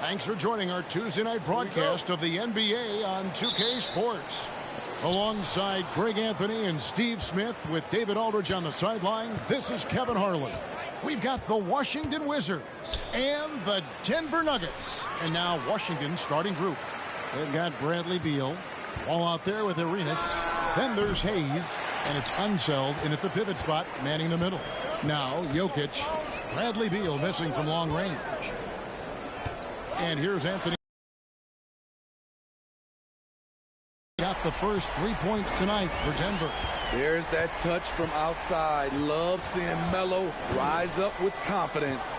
Thanks for joining our Tuesday night broadcast of the NBA on 2K Sports. Alongside Greg Anthony and Steve Smith with David Aldridge on the sideline, this is Kevin Harlan. We've got the Washington Wizards and the Denver Nuggets. And now Washington's starting group. They've got Bradley Beal, Wall out there with Arenas. Then there's Hayes, and it's Unseld in at the pivot spot, manning the middle. Now Jokic, Bradley Beal missing from long range. And here's Anthony. Got the first 3 points tonight for Denver. There's that touch from outside. Love seeing Melo rise up with confidence.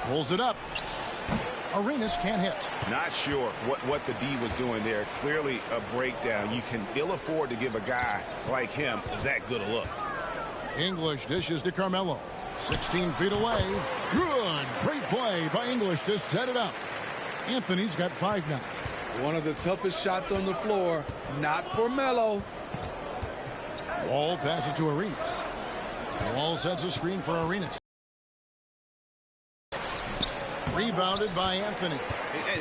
Pulls it up. Arenas can't hit. Not sure what the D was doing there. Clearly a breakdown. You can ill afford to give a guy like him that good a look. English dishes to Carmelo. 16 feet away. Good. Great play by English to set it up. Anthony's got 5 now. One of the toughest shots on the floor. Not for Melo. Wall passes to Arenas. Wall sets a screen for Arenas. Rebounded by Anthony.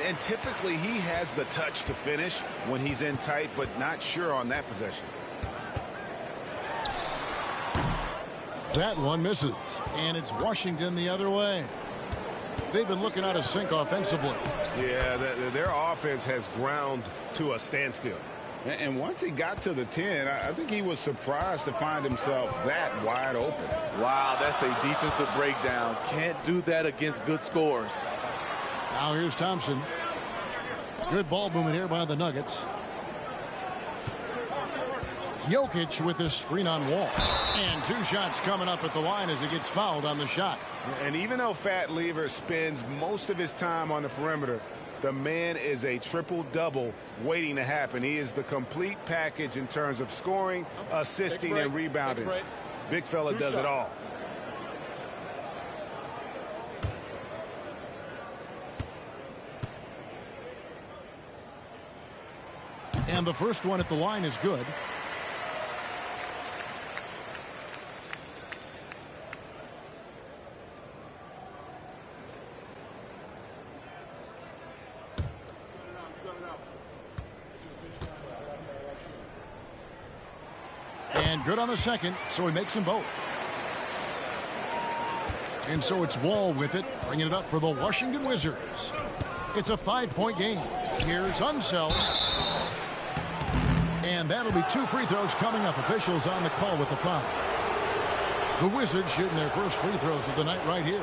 And typically he has the touch to finish when he's in tight, but not sure on that possession. That one misses. And it's Washington the other way. They've been looking out of sync offensively. Yeah, their offense has ground to a standstill. And once he got to the 10, I think he was surprised to find himself that wide open. Wow, that's a defensive breakdown. Can't do that against good scores. Now here's Thompson. Good ball movement here by the Nuggets. Jokic with his screen on Wall. And 2 shots coming up at the line as he gets fouled on the shot. And even though Fat Lever spends most of his time on the perimeter, the man is a triple-double waiting to happen. He is the complete package in terms of scoring, assisting, and rebounding. Big fella does it all. And the first one at the line is good. And good on the second, so he makes them both. And so it's Wall with it, bringing it up for the Washington Wizards. It's a 5-point game. Here's Unseld. And that'll be 2 free throws coming up. Officials on the call with the foul. The Wizards shooting their first free throws of the night right here.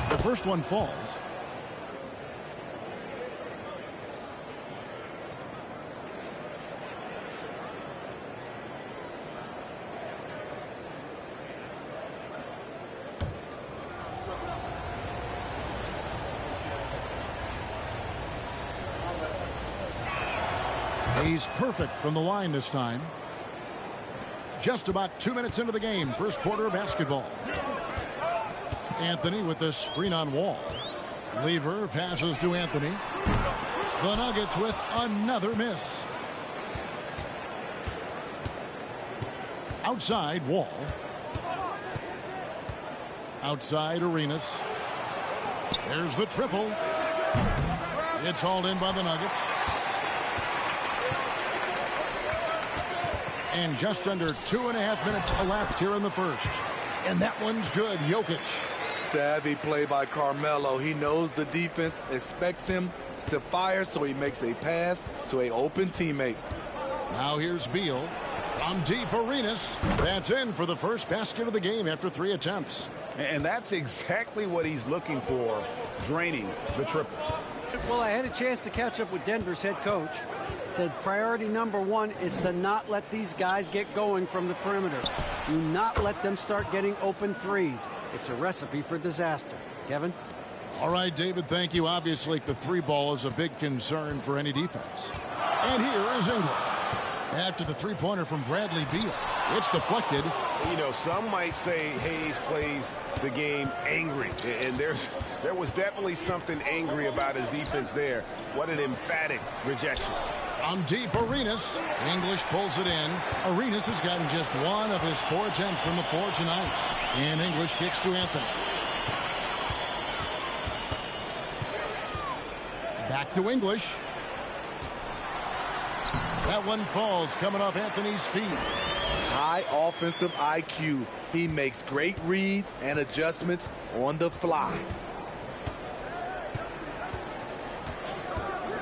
The first one falls. He's perfect from the line this time. Just about 2 minutes into the game, first quarter of basketball. Anthony with the screen on Wall. Lever passes to Anthony. The Nuggets with another miss. Outside Wall. Outside Arenas. There's the triple. It's hauled in by the Nuggets. And just under 2.5 minutes elapsed here in the first. And that one's good. Jokic. Savvy play by Carmelo. He knows the defense expects him to fire, so he makes a pass to an open teammate. Now here's Beal. From deep, Arenas. That's in for the first basket of the game after 3 attempts. And that's exactly what he's looking for, draining the triple. Well, I had a chance to catch up with Denver's head coach. Said priority number 1 is to not let these guys get going from the perimeter. Do not let them start getting open threes. It's a recipe for disaster. Kevin? All right, David, thank you. Obviously, the three ball is a big concern for any defense. And here is English. After the three-pointer from Bradley Beal, it's deflected. You know, some might say Hayes plays the game angry, and there was definitely something angry about his defense there. What an emphatic rejection. From deep, Arenas. English pulls it in. Arenas has gotten just one of his 4 attempts from the floor tonight. And English kicks to Anthony. Back to English. That one falls coming off Anthony's feet. High offensive IQ. He makes great reads and adjustments on the fly.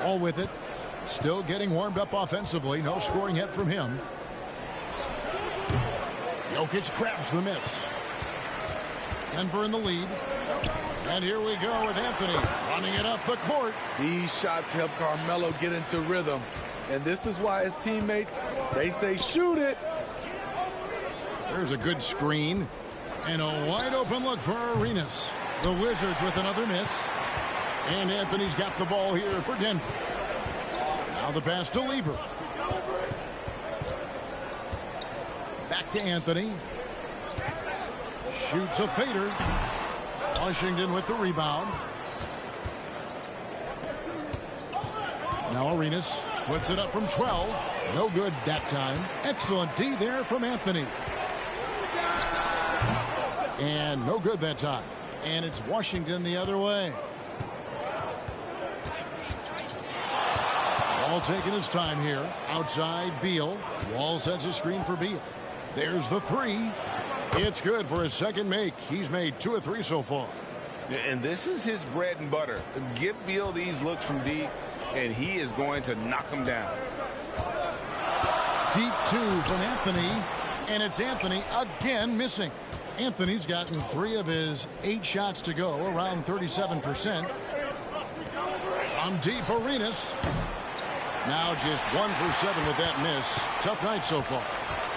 All with it. Still getting warmed up offensively. No scoring yet from him. Jokic grabs the miss. Denver in the lead. And here we go with Anthony running it up the court. These shots help Carmelo get into rhythm. And this is why his teammates, they say shoot it. There's a good screen. And a wide open look for Arenas. The Wizards with another miss. And Anthony's got the ball here for Denver. Now the pass to Lever. Back to Anthony. Shoots a fader. Washington with the rebound. Now Arenas puts it up from 12. No good that time. Excellent D there from Anthony. And no good that time. And it's Washington the other way. Ball taking his time here. Outside Beal. Wall sets a screen for Beal. There's the three. It's good for his second make. He's made 2 of 3 so far. And this is his bread and butter. Give Beal these looks from deep, and he is going to knock them down. Deep 2 from Anthony. And it's Anthony again missing. Anthony's gotten 3 of his 8 shots to go, around 37%. From deep, Arenas. Now just 1 for 7 with that miss. Tough night so far.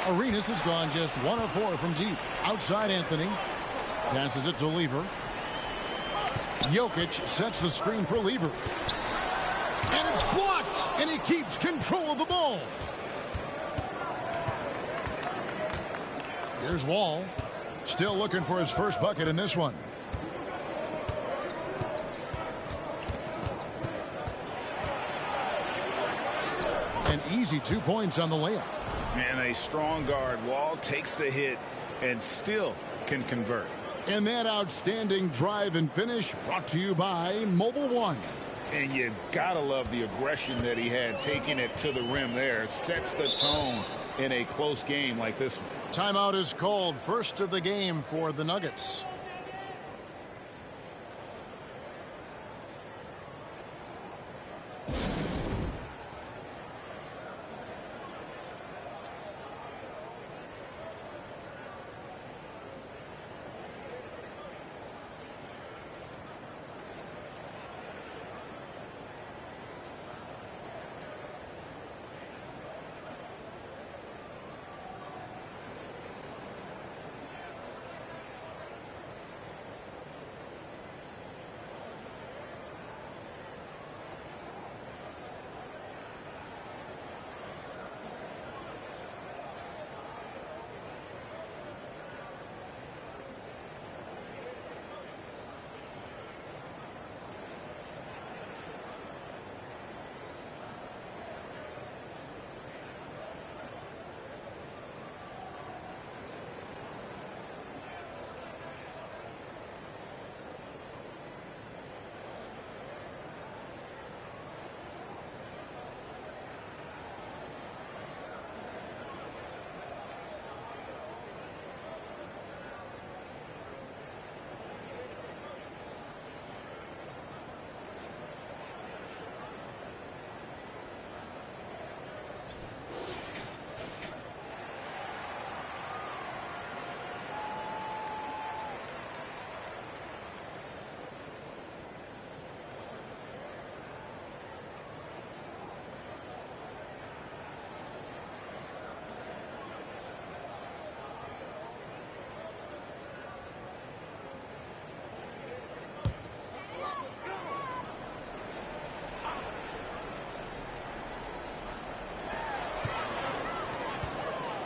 Arenas has gone just 1 of 4 from deep. Outside Anthony. Passes it to Lever. Jokic sets the screen for Lever. And it's blocked. And he keeps control of the ball. Here's Wall. Still looking for his first bucket in this one. An easy 2 points on the layup. And a strong guard. Wall takes the hit and still can convert. And that outstanding drive and finish brought to you by Mobile One. And you gotta love the aggression that he had, taking it to the rim there. Sets the tone in a close game like this one. Timeout is called. First of the game for the Nuggets.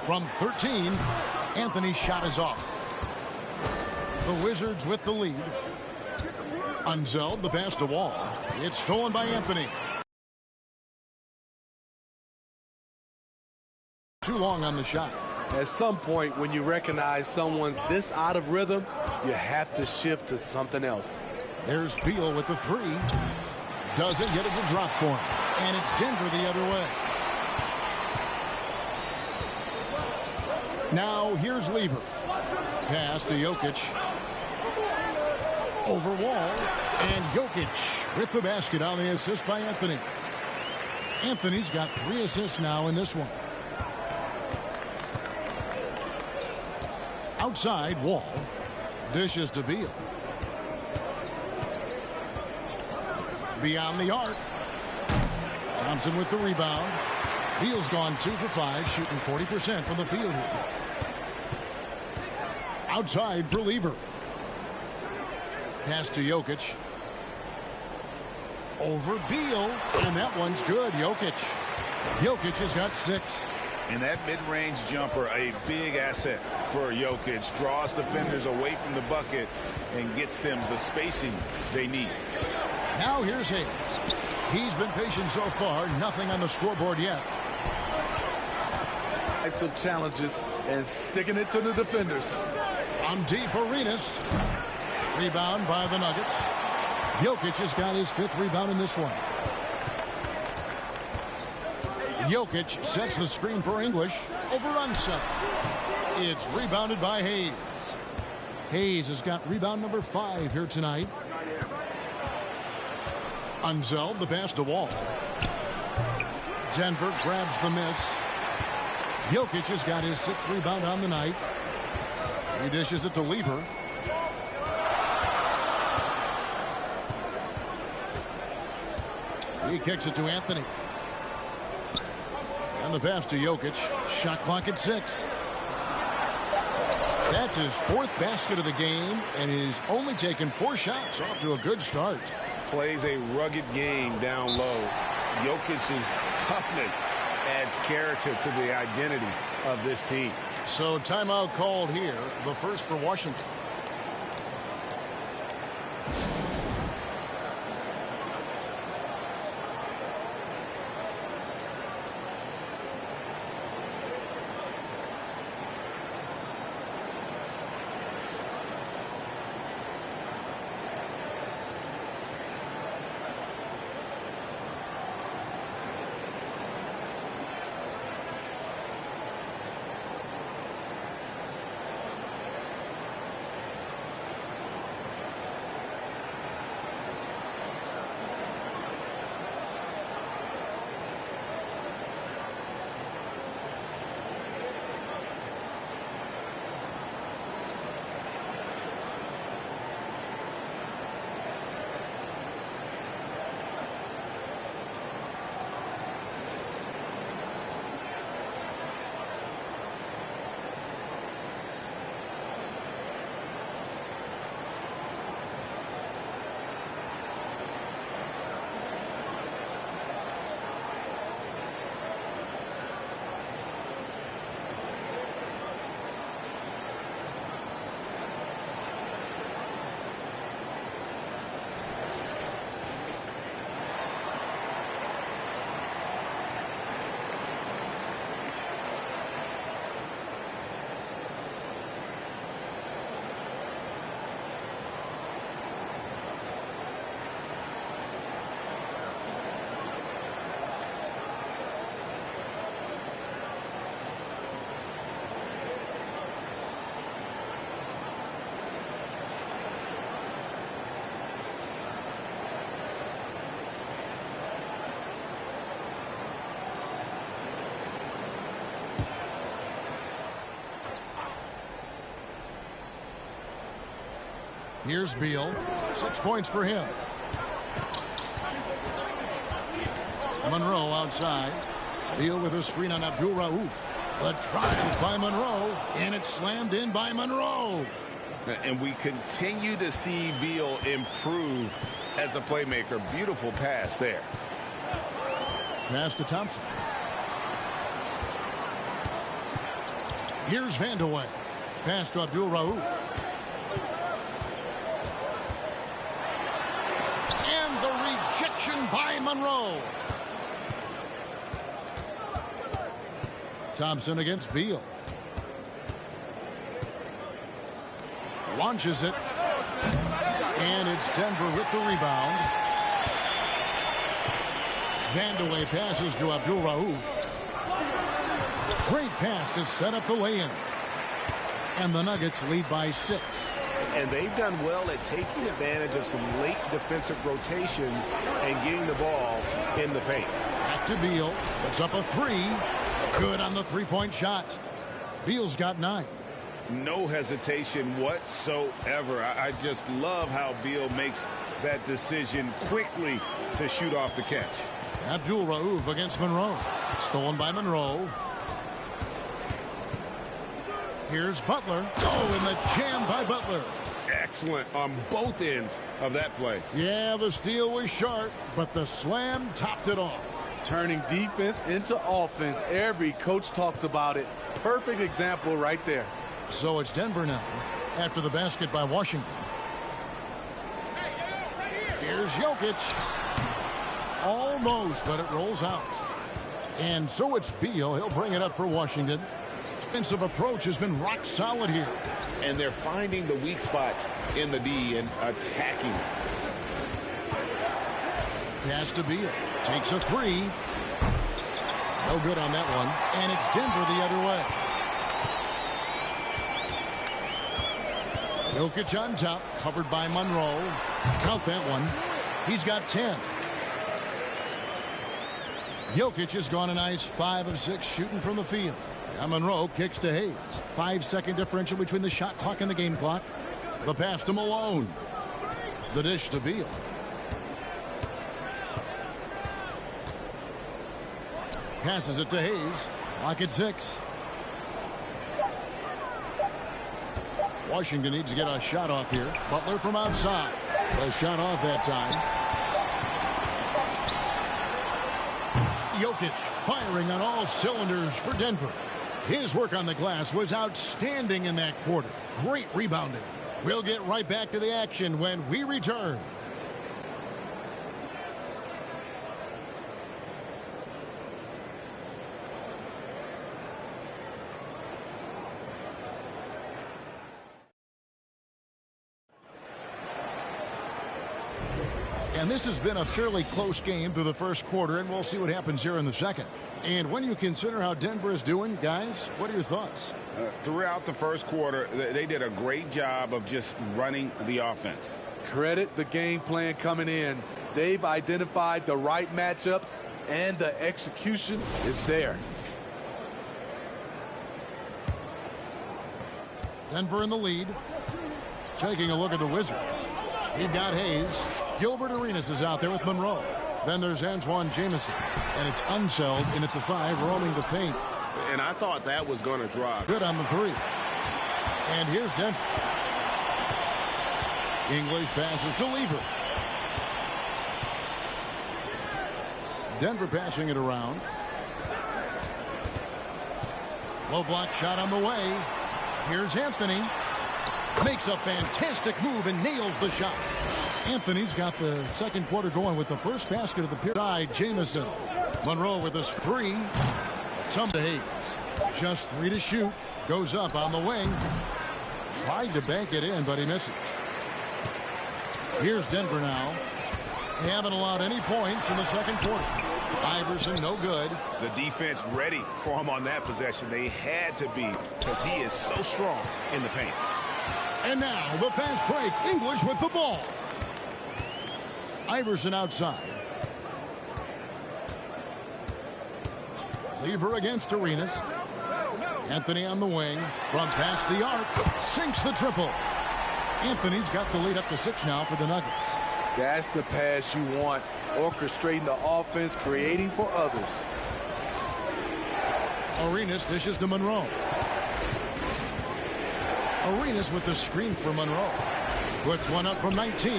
From 13, Anthony's shot is off. The Wizards with the lead. Unzeld, the pass to Wall. It's stolen by Anthony. Too long on the shot. At some point, when you recognize someone's this out of rhythm, you have to shift to something else. There's Beal with the three. Doesn't get it to drop for him. And it's Denver the other way. Now here's Lever. Pass to Jokic. Over Wall. And Jokic with the basket on the assist by Anthony. Anthony's got 3 assists now in this one. Outside, Wall. Dishes to Beal. Beyond the arc. Thompson with the rebound. Beal's gone 2 for 5, shooting 40% from the field here. Outside for Lever. Pass to Jokic. Over Beal. And that one's good. Jokic. Jokic has got 6. And that mid-range jumper, a big asset for Jokic. Draws defenders away from the bucket and gets them the spacing they need. Now here's Hayes. He's been patient so far. Nothing on the scoreboard yet. Types of challenges and sticking it to the defenders. From deep, Arenas. Rebound by the Nuggets. Jokic has got his 5th rebound in this one. Jokic sets the screen for English. Over Unset. It's rebounded by Hayes. Hayes has got rebound number 5 here tonight. Unzeld, the pass to Wall. Denver grabs the miss. Jokic has got his 6th rebound on the night. He dishes it to Lever. He kicks it to Anthony. And the pass to Jokic. Shot clock at 6. That's his 4th basket of the game, and he's only taken 4 shots. Off to a good start. Plays a rugged game down low. Jokic's toughness adds character to the identity of this team. So timeout called here, the first for Washington. Here's Beal. 6 points for him. Monroe outside. Beal with a screen on Abdul Rauf. The drive by Monroe, and it's slammed in by Monroe. And we continue to see Beal improve as a playmaker. Beautiful pass there. Pass to Thompson. Here's Vandeweghe. Pass to Abdul Rauf. And the rejection by Monroe. Thompson against Beal. Launches it. And it's Denver with the rebound. Vandeweghe passes to Abdul Rauf. Great pass to set up the lay-in. And the Nuggets lead by 6. And they've done well at taking advantage of some late defensive rotations and getting the ball in the paint. Back to Beal. Puts up a 3. Good on the three-point shot. Beal's got 9. No hesitation whatsoever. I just love how Beal makes that decision quickly to shoot off the catch. Abdul Rauf against Monroe. Stolen by Monroe. Here's Butler. Oh, and the jam by Butler. Excellent on both ends of that play. Yeah, the steal was sharp, but the slam topped it off. Turning defense into offense. Every coach talks about it. Perfect example right there. So it's Denver now after the basket by Washington. Here's Jokic. Almost, but it rolls out. And so it's Beal. He'll bring it up for Washington. Defensive approach has been rock solid here. And they're finding the weak spots in the D and attacking. Pass to Beal. Takes a 3. No good on that one. And it's Denver the other way. Jokic on top, covered by Monroe. Count that one. He's got 10. Jokic has gone a nice 5 of 6 shooting from the field. And Monroe kicks to Hayes. 5-second differential between the shot clock and the game clock. The pass to Malone. The dish to Beal. Passes it to Hayes. Clock at 6. Washington needs to get a shot off here. Butler from outside. A shot off that time. Jokic firing on all cylinders for Denver. His work on the glass was outstanding in that quarter. Great rebounding. We'll get right back to the action when we return. And this has been a fairly close game through the first quarter, and we'll see what happens here in the second. And when you consider how Denver is doing, guys, what are your thoughts? Throughout the first quarter, they did a great job of just running the offense. Credit the game plan coming in. They've identified the right matchups, and the execution is there. Denver in the lead. Taking a look at the Wizards. We've got Hayes. Gilbert Arenas is out there with Monroe. Then there's Antoine Jamison. And it's Unseld in at the 5, roaming the paint. And I thought that was going to drop. Good on the 3. And here's Denver. English passes to Lever. Denver passing it around. Low block shot on the way. Here's Anthony. Makes a fantastic move and nails the shot. Anthony's got the second quarter going with the first basket of the period. Jamison. Monroe with his 3. Some to Hayes. Just 3 to shoot. Goes up on the wing. Tried to bank it in, but he misses. Here's Denver now. They haven't allowed any points in the second quarter. Iverson, no good. The defense ready for him on that possession. They had to be, because he is so strong in the paint. And now the fast break. English with the ball. Iverson outside. Lever against Arenas. Anthony on the wing. From past the arc. Sinks the triple. Anthony's got the lead up to 6 now for the Nuggets. That's the pass you want. Orchestrating the offense, creating for others. Arenas dishes to Monroe. Arenas with the screen for Monroe. Puts one up from 19.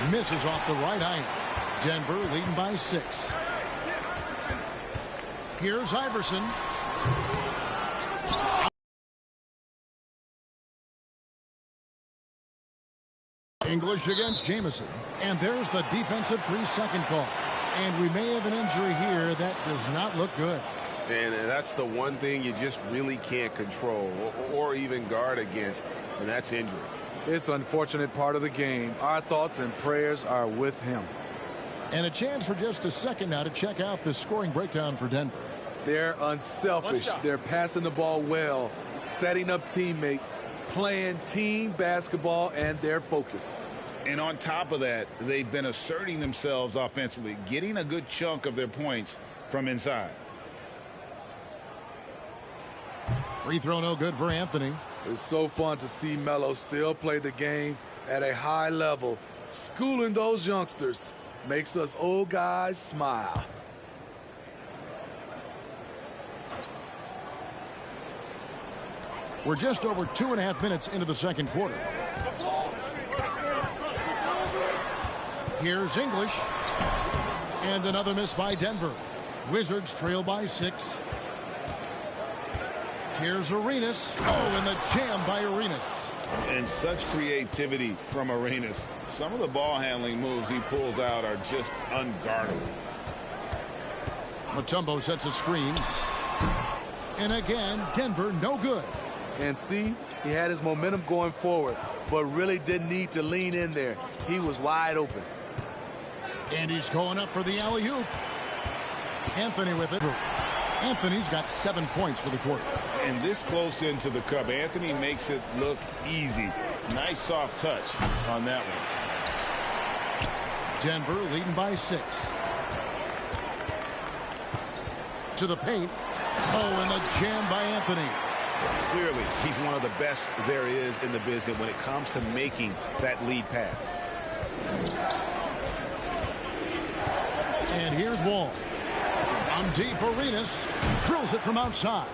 Misses off the right iron. Denver leading by 6. Here's Iverson. English against Jamison. And there's the defensive 3-second call. And we may have an injury here that does not look good. And that's the one thing you just really can't control or even guard against, and that's injury. It's an unfortunate part of the game. Our thoughts and prayers are with him. And a chance for just a second now to check out the scoring breakdown for Denver. They're unselfish. They're passing the ball well, setting up teammates, playing team basketball, and their focus. And on top of that, they've been asserting themselves offensively, getting a good chunk of their points from inside. Free throw no good for Anthony. It's so fun to see Melo still play the game at a high level. Schooling those youngsters makes us old guys smile. We're just over 2.5 minutes into the second quarter. Here's English. And another miss by Denver. Wizards trail by 6. Here's Arenas. Oh, and the jam by Arenas. And such creativity from Arenas. Some of the ball handling moves he pulls out are just unguardable. Mutombo sets a screen. And again, Denver no good. And see, he had his momentum going forward, but really didn't need to lean in there. He was wide open. And he's going up for the alley-oop. Anthony with it. Anthony's got 7 points for the quarter. And this close into the cup, Anthony makes it look easy. Nice soft touch on that one. Denver leading by 6. To the paint. Oh, and the jam by Anthony. Clearly, he's one of the best there is in the business when it comes to making that lead pass. And here's Wall. On deep, Arenas drills it from outside.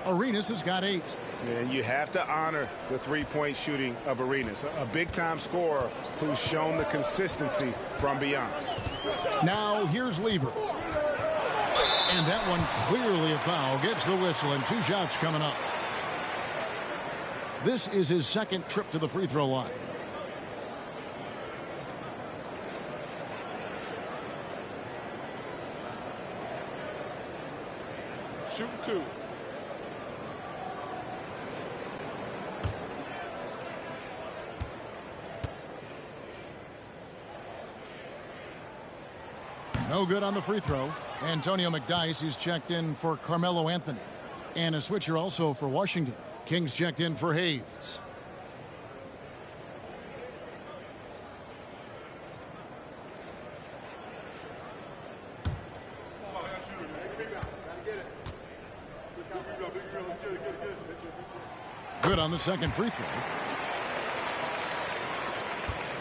Arenas has got 8. And you have to honor the three-point shooting of Arenas, a big-time scorer who's shown the consistency from beyond. Now here's Lever. And that one clearly a foul. Gets the whistle, and 2 shots coming up. This is his second trip to the free throw line. Shoot 2. No good on the free throw. Antonio McDyess is checked in for Carmelo Anthony. And a switcher also for Washington. Kings checked in for Hayes. Good on the second free throw.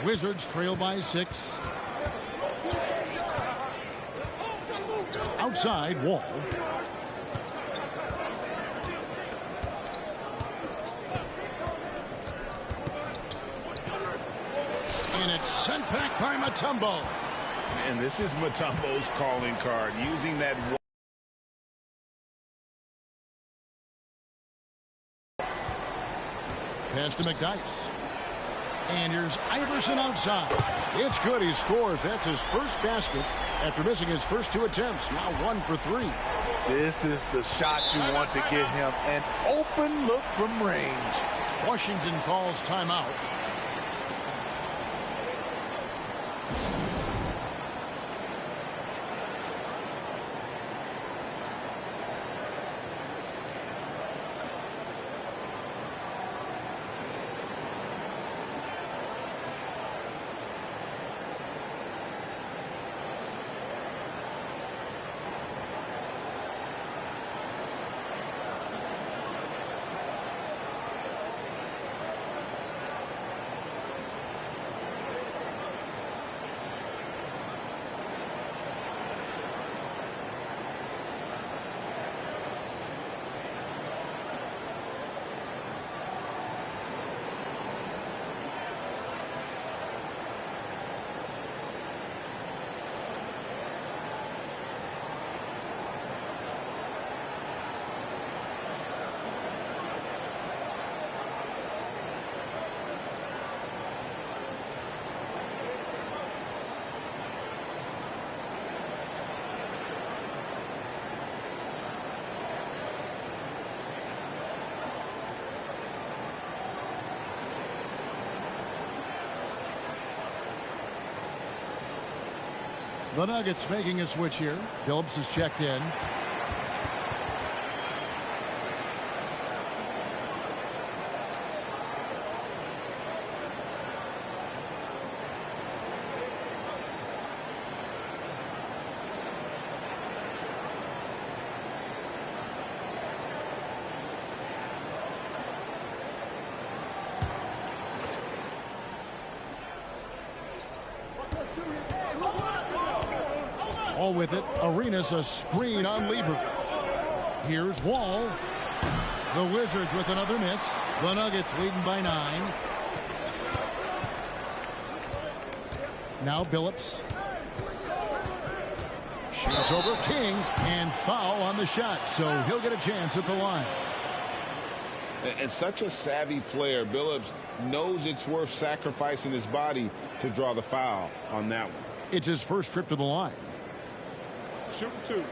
Wizards trail by 6. Outside, Wall. And it's sent back by Mutombo. And this is Mutombo's calling card, using that. Pass to McDyess. And here's Iverson outside. It's good. He scores. That's his first basket after missing his first 2 attempts. Now 1 for 3. This is the shot you want to get him. An open look from range. Washington calls timeout. The Nuggets making a switch here. Phillips is checked in. All with it. Arenas a screen on Lever. Here's Wall. The Wizards with another miss. The Nuggets leading by 9. Now Phillips. Shoots over King and foul on the shot, so he'll get a chance at the line. And such a savvy player. Billups knows it's worth sacrificing his body to draw the foul on that one. It's his first trip to the line. Shooting 2.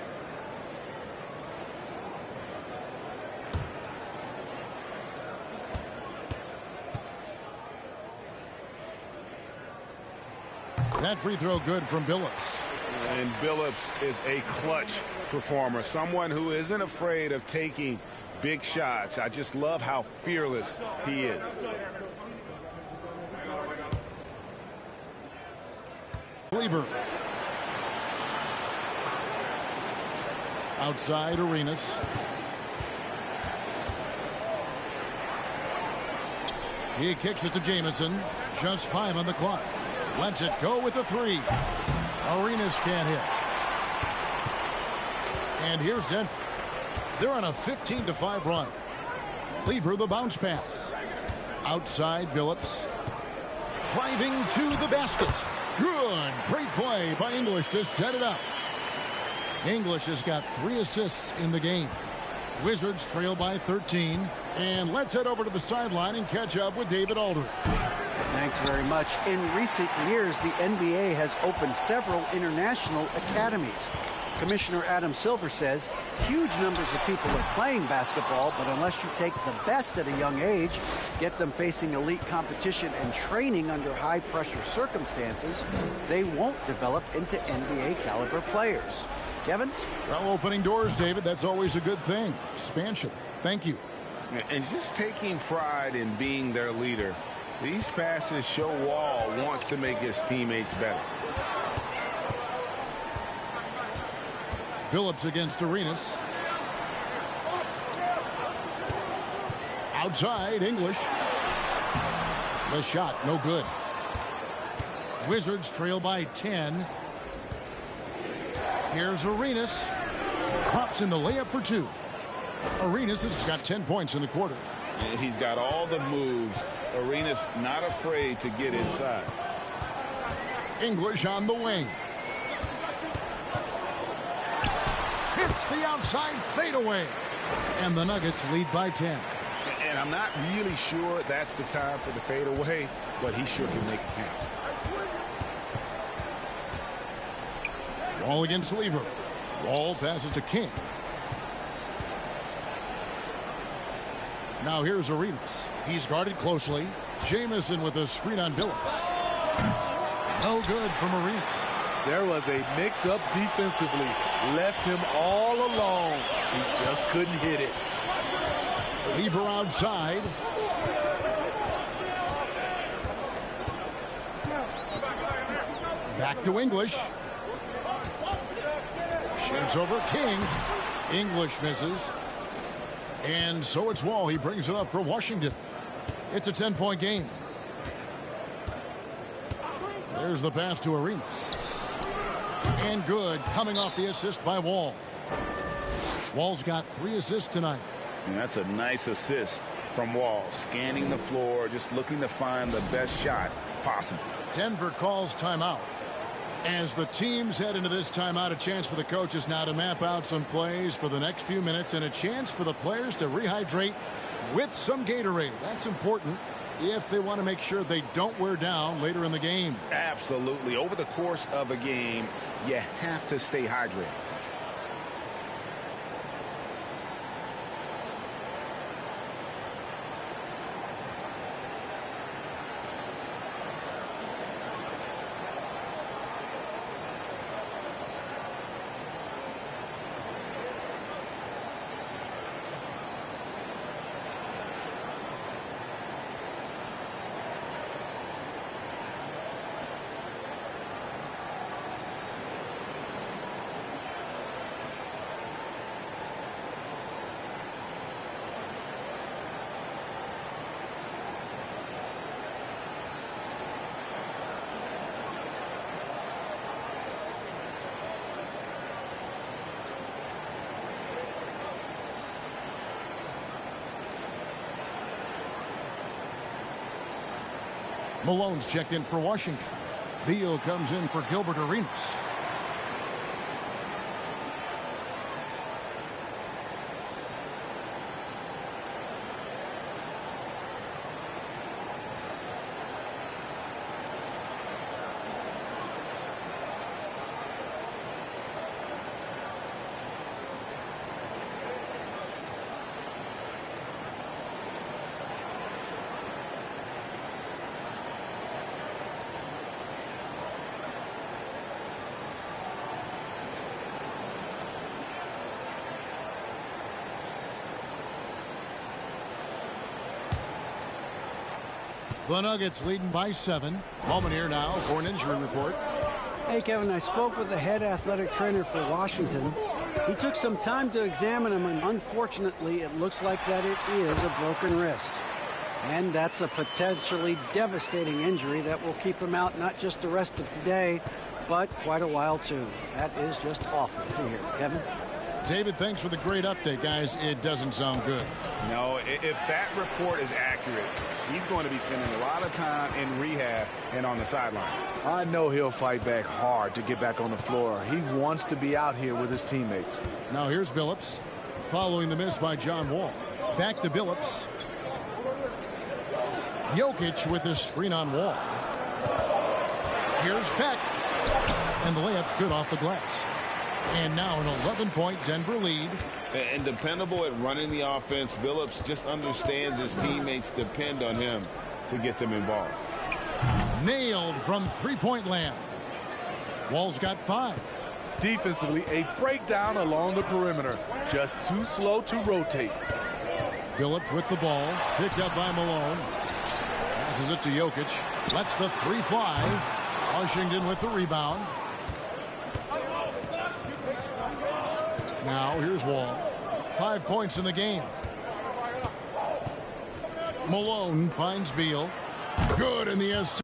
That free throw good from Billups. And Billups is a clutch performer, someone who isn't afraid of taking big shots. I just love how fearless he is. Lever. Outside Arenas. He kicks it to Jamison. Just 5 on the clock. Lets it go with a 3. Arenas can't hit. And here's Denver. They're on a 15-5 run. Lever the bounce pass. Outside Billups. Driving to the basket. Good. Great play by English to set it up. English has got 3 assists in the game. Wizards trail by 13. And let's head over to the sideline and catch up with David Aldridge. Thanks very much. In recent years, the NBA has opened several international academies. Commissioner Adam Silver says huge numbers of people are playing basketball, but unless you take the best at a young age, get them facing elite competition and training under high-pressure circumstances, they won't develop into NBA-caliber players. Kevin? Well, opening doors, David, that's always a good thing. Expansion. Thank you. And just taking pride in being their leader. These passes show Wall wants to make his teammates better. Billups against Arenas. Outside, English. The shot, no good. Wizards trail by 10. Here's Arenas. Pops in the layup for 2. Arenas has got 10 points in the quarter. And he's got all the moves. Arenas not afraid to get inside. English on the wing. Hits the outside fadeaway. And the Nuggets lead by 10. And I'm not really sure that's the time for the fadeaway, but he sure can make it count. Wall against Lever. Wall passes to King. Now here's Arenas. He's guarded closely. Jamison with a screen on Billups. No good from Arenas. There was a mix-up defensively. Left him all alone. He just couldn't hit it. Lever outside. Back to English. Shoots over King. English misses. And so it's Wall. He brings it up for Washington. It's a 10-point game. There's the pass to Arenas. And good, coming off the assist by Wall. Wall's got 3 assists tonight. And that's a nice assist from Wall. Scanning the floor, just looking to find the best shot possible. Denver calls timeout. As the teams head into this timeout, a chance for the coaches now to map out some plays for the next few minutes and a chance for the players to rehydrate with some Gatorade. That's important if they want to make sure they don't wear down later in the game. Absolutely. Over the course of a game, you have to stay hydrated. Malone's checked in for Washington. Beal comes in for Gilbert Arenas. The Nuggets leading by 7. Moment here now for an injury report. Hey, Kevin, I spoke with the head athletic trainer for Washington. He took some time to examine him, and unfortunately, it looks like that it is a broken wrist. And that's a potentially devastating injury that will keep him out not just the rest of today, but quite a while, too. That is just awful to hear. Kevin? David, thanks for the great update, guys. It doesn't sound good. No, if that report is accurate, he's going to be spending a lot of time in rehab and on the sideline. I know he'll fight back hard to get back on the floor. He wants to be out here with his teammates. Now here's Billups, following the miss by John Wall. Back to Billups. Jokic with his screen on Wall. Here's Beck. And the layup's good off the glass. And now an 11-point Denver lead. And dependable at running the offense, Billups just understands his teammates depend on him to get them involved. Nailed from three-point land. Wall's got 5. Defensively, a breakdown along the perimeter. Just too slow to rotate. Billups with the ball. Picked up by Malone. Passes it to Jokic. Lets the 3 fly. Washington with the rebound. Now here's Wall. 5 points in the game. Malone finds Beal. Good in the S.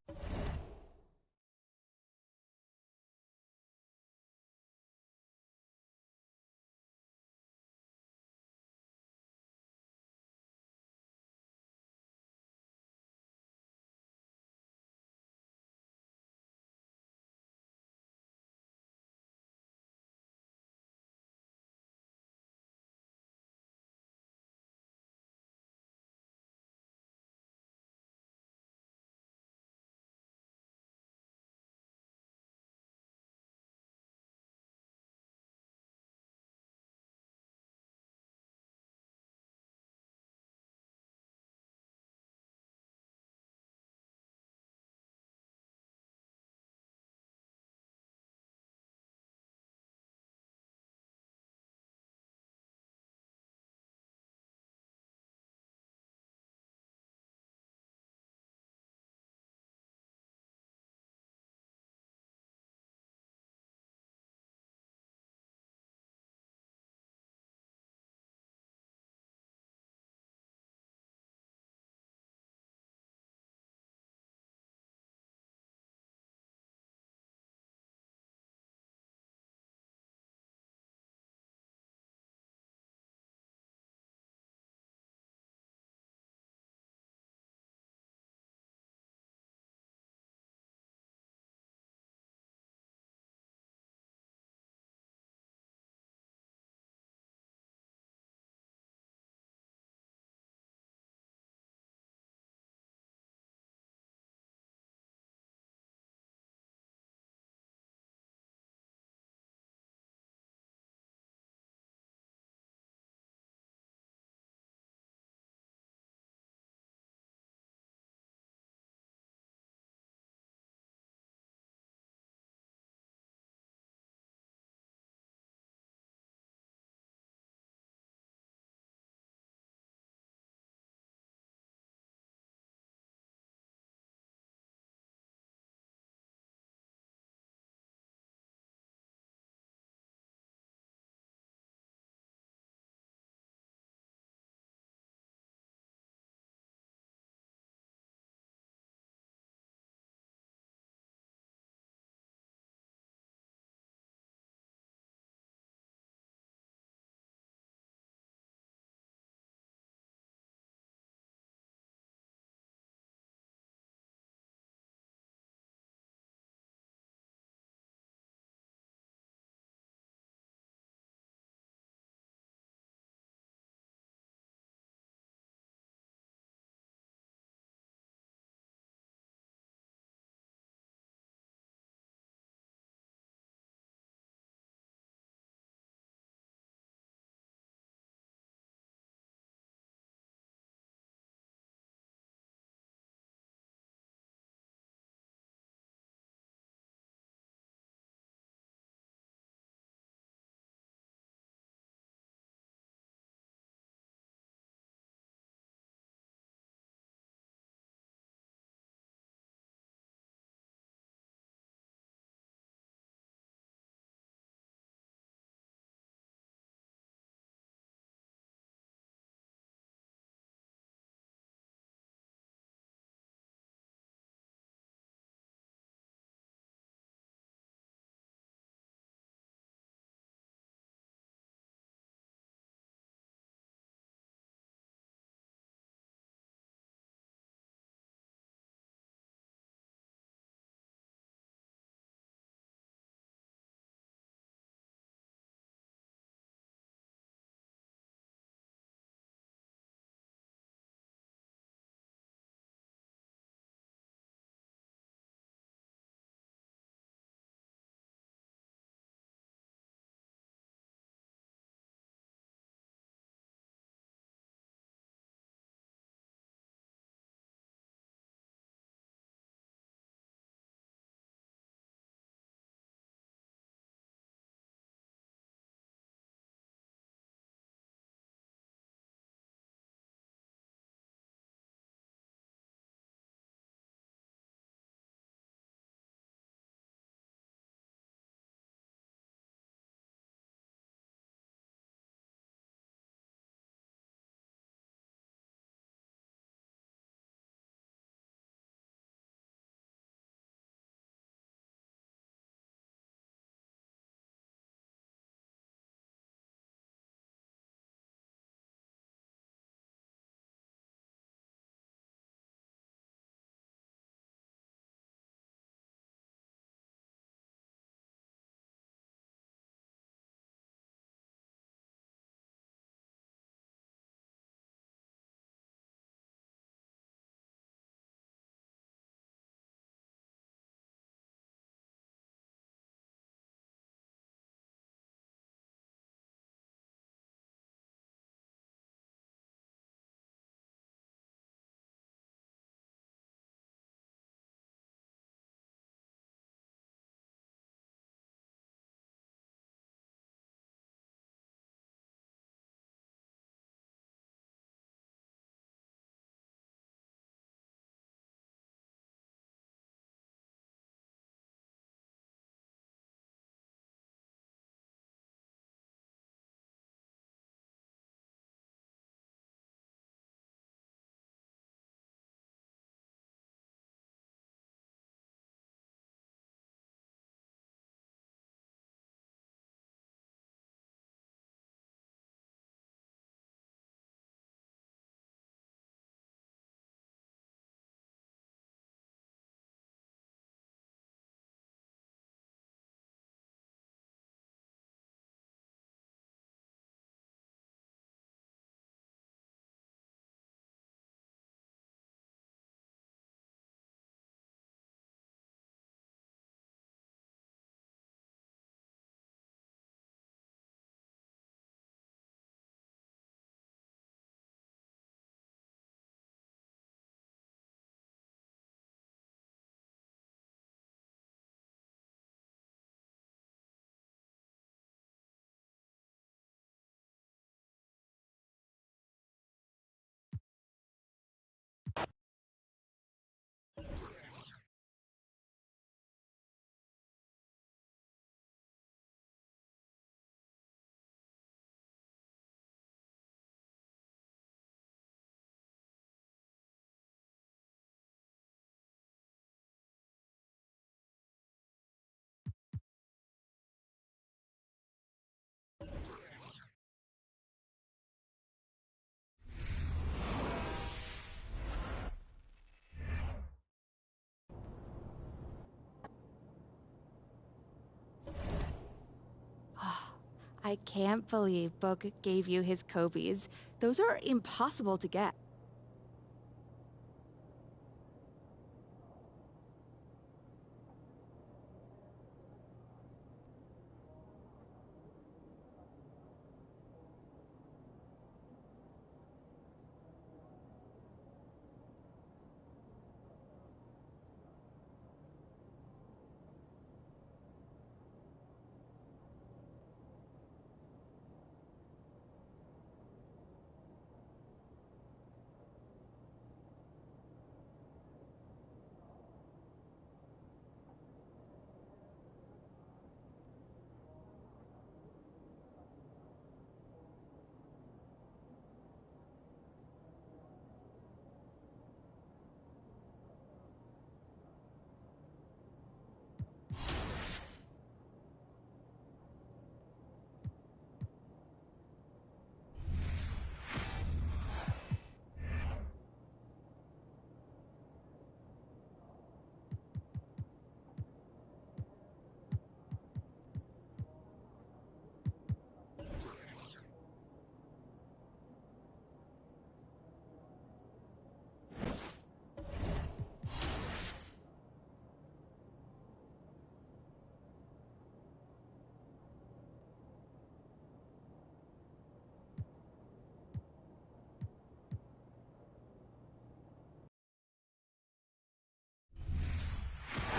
I can't believe Book gave you his Kobe's. Those are impossible to get.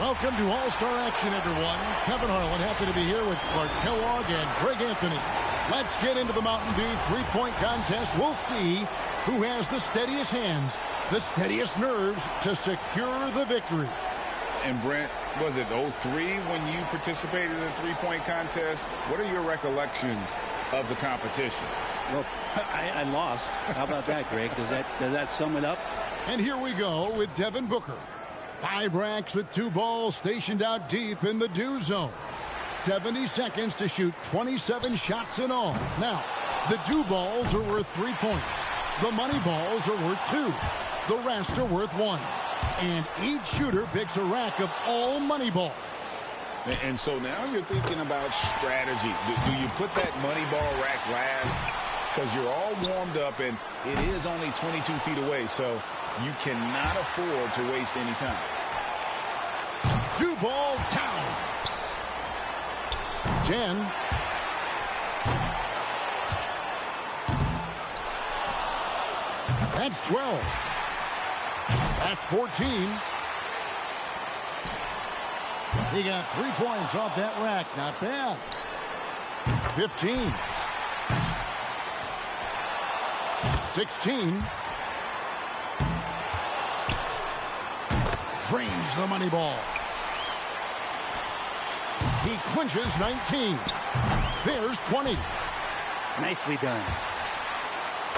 Welcome to All-Star Action, everyone. Kevin Harlan, happy to be here with Clark Kellogg and Greg Anthony. Let's get into the Mountain Dew three-point contest. We'll see who has the steadiest hands, the steadiest nerves to secure the victory. And Brent, was it 03 when you participated in the three-point contest? What are your recollections of the competition? Well, I lost. How about that, Greg? Does that sum it up? And here we go with Devin Booker. 5 racks with 2 balls stationed out deep in the Dew zone. 70 seconds to shoot 27 shots in all. Now, the Dew balls are worth 3 points. The money balls are worth 2. The rest are worth 1. And each shooter picks a rack of all money balls. And so now you're thinking about strategy. Do you put that money ball rack last? Because you're all warmed up and it is only 22 feet away, so you cannot afford to waste any time. Dew ball down. 10. That's 12. That's 14. He got 3 points off that rack. Not bad. 15. 16. Drains the money ball. He clinches 19. There's 20. Nicely done.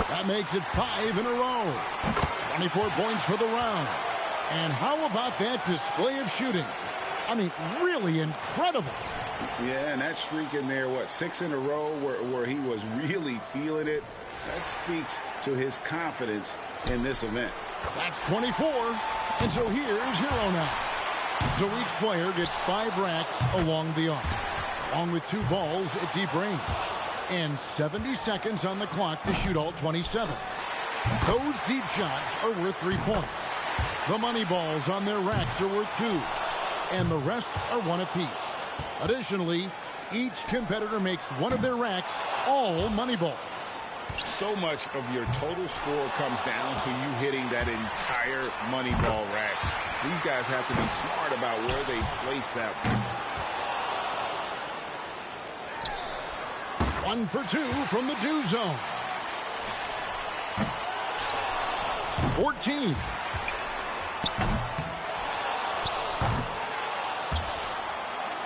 That makes it 5 in a row. 24 points for the round. And how about that display of shooting? I mean, really incredible. Yeah, and that streak in there, 6 in a row where he was really feeling it. That speaks to his confidence in this event. That's 24. And so here's Hero now. So each player gets 5 racks along the arc, along with 2 balls at deep range. And 70 seconds on the clock to shoot all 27. Those deep shots are worth 3 points. The money balls on their racks are worth 2. And the rest are 1 apiece. Additionally, each competitor makes one of their racks all money balls. So much of your total score comes down to you hitting that entire money ball rack. These guys have to be smart about where they place that one. 1 for 2 from the Dew zone. 14.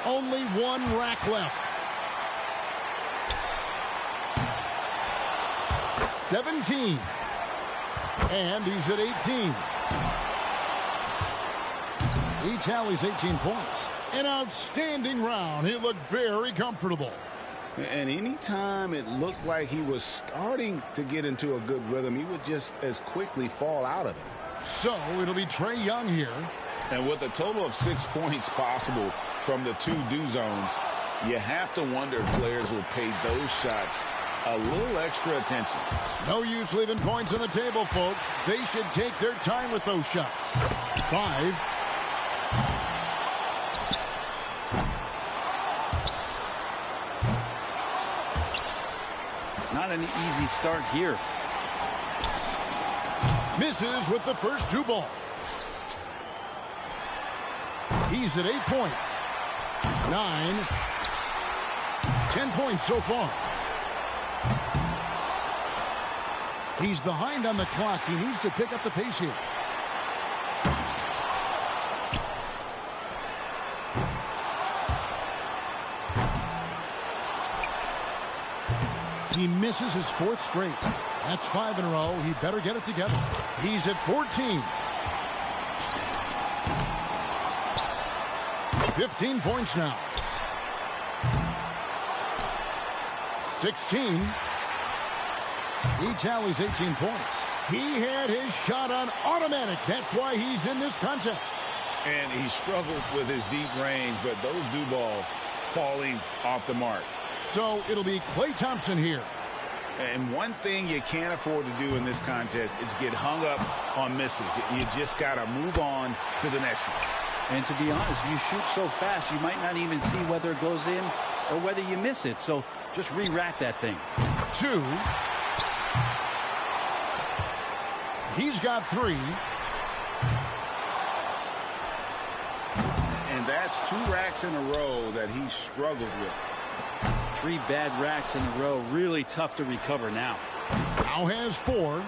Only 1 rack left. 17. And he's at 18. He tallies 18 points. An outstanding round. He looked very comfortable. And anytime it looked like he was starting to get into a good rhythm, he would just as quickly fall out of it. So it'll be Trae Young here. And with a total of 6 points possible from the 2 Dew zones, You have to wonder if players will pay those shots a little extra attention. No use leaving points on the table, folks. They should take their time with those shots. 5. Not an easy start here. Misses with the first 2 balls. He's at 8 points. 9. 10 points so far. He's behind on the clock. He needs to pick up the pace here. He misses his 4th straight. That's 5 in a row. He better get it together. He's at 14. 15 points now. 16. He tallies 18 points. He had his shot on automatic. That's why he's in this contest. And he struggled with his deep range, but those dew balls falling off the mark. So it'll be Klay Thompson here. And one thing you can't afford to do in this contest is get hung up on misses. You just got to move on to the next one. And to be honest, you shoot so fast, you might not even see whether it goes in or whether you miss it. So just re-rack that thing. 2. He's got 3. And that's 2 racks in a row that he struggled with. 3 bad racks in a row. Really tough to recover now. Now has 4.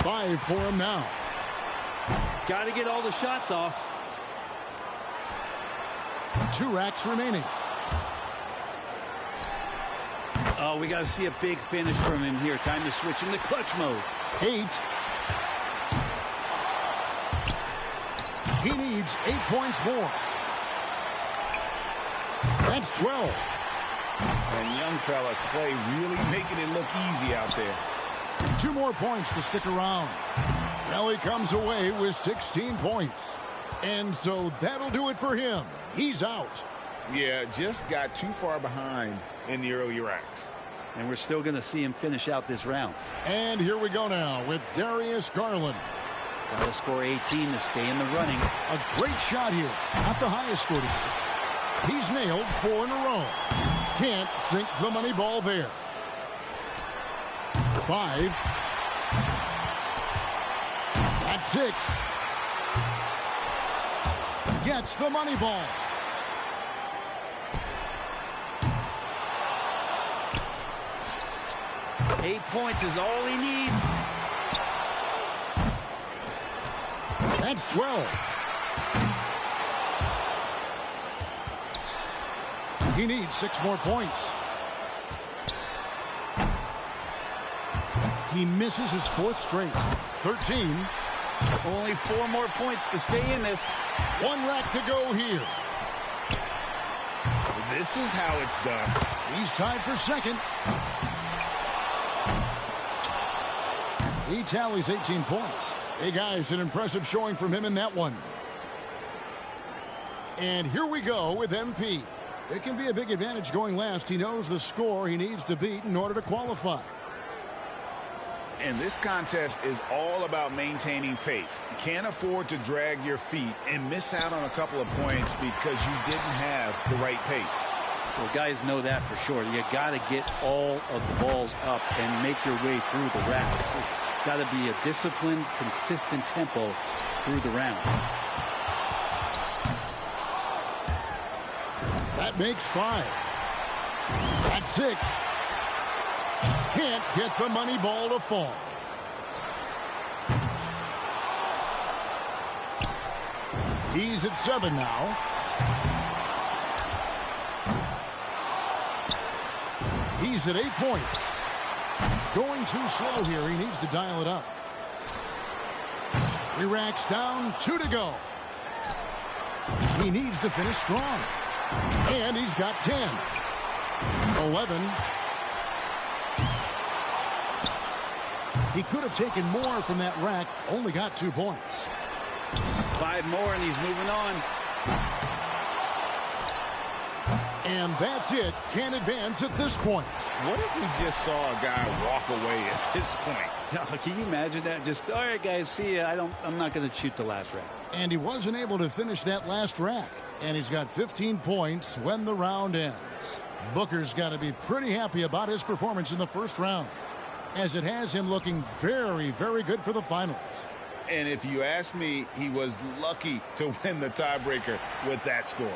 5 for him now. Got to get all the shots off. 2 racks remaining. Oh, we got to see a big finish from him here. Time to switch into clutch mode. 8. He needs 8 points more. That's 12. And young fella Klay really making it look easy out there. 2 more points to stick around. Well, he comes away with 16 points. And so that'll do it for him. He's out. Yeah, just got too far behind in the early racks. And we're still going to see him finish out this round. And here we go now with Darius Garland. Got to score 18 to stay in the running. A great shot here. Not the highest score tonight. He's nailed 4 in a row. Can't sink the money ball there. 5. That's 6. Gets the money ball. Eight points is all he needs. That's 12. He needs 6 more points. He misses his 4th straight. 13. Only 4 more points to stay in this. 1 rack to go here. This is how it's done. He's tied for 2nd. He tallies 18 points. Hey, guys, an impressive showing from him in that one. And here we go with MP. It can be a big advantage going last. He knows the score he needs to beat in order to qualify. And this contest is all about maintaining pace. You can't afford to drag your feet and miss out on a couple of points because you didn't have the right pace. Well, guys know that for sure. You got to get all of the balls up and make your way through the racks. It's got to be a disciplined, consistent tempo through the round. That makes 5. That's 6. Can't get the money ball to fall. He's at 7 now. He's at 8 points. Going too slow here. He needs to dial it up. 3 racks down, 2 to go. He needs to finish strong. And he's got 10. 11. He could have taken more from that rack. Only got 2 points. 5 more, and he's moving on. And that's it. Can't advance at this point. What if we just saw a guy walk away at this point? Can you imagine that? Just, all right, guys, see ya. I'm not going to shoot the last rack. And he wasn't able to finish that last rack. And he's got 15 points when the round ends. Booker's got to be pretty happy about his performance in the first round, as it has him looking very, very good for the finals. And if you ask me, he was lucky to win the tiebreaker with that score.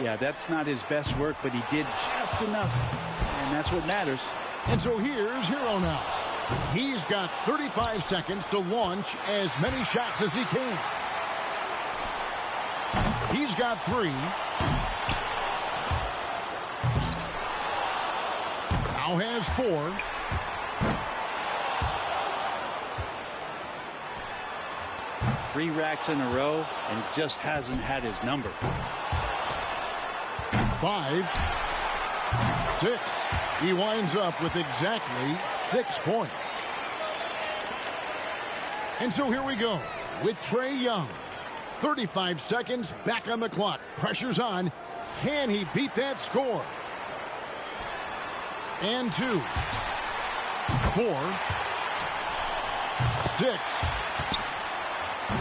Yeah, that's not his best work, but he did just enough, and that's what matters. And so here's Hero now. He's got 35 seconds to launch as many shots as he can. He's got 3. Now has 4. Three racks in a row and just hasn't had his number. 5, 6. He winds up with exactly 6 points. And so here we go with Trae Young. 35 seconds back on the clock. Pressure's on. Can he beat that score? And 2, 4, 6.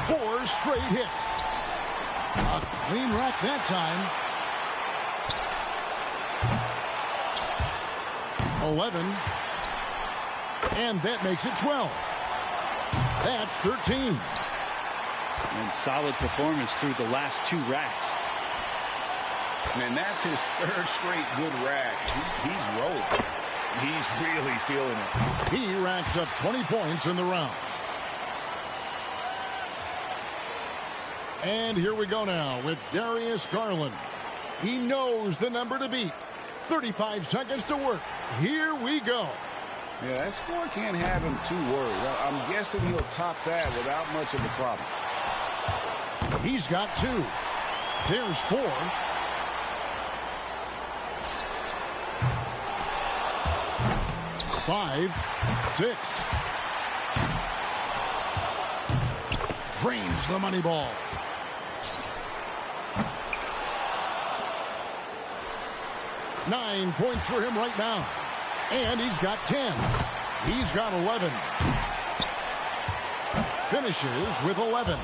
4 straight hits. A clean rack that time. 11. And that makes it 12. That's 13. And solid performance through the last 2 racks. And that's his 3rd straight good rack. He's rolling. He's really feeling it. He racks up 20 points in the round. And here we go now with Darius Garland. He knows the number to beat. 35 seconds to work. Here we go. Yeah, that score can't have him too worried. I'm guessing he'll top that without much of a problem. He's got 2. There's 4. Five, 6. Drains the money ball. Nine points for him right now. And he's got 10. He's got 11. Finishes with 11.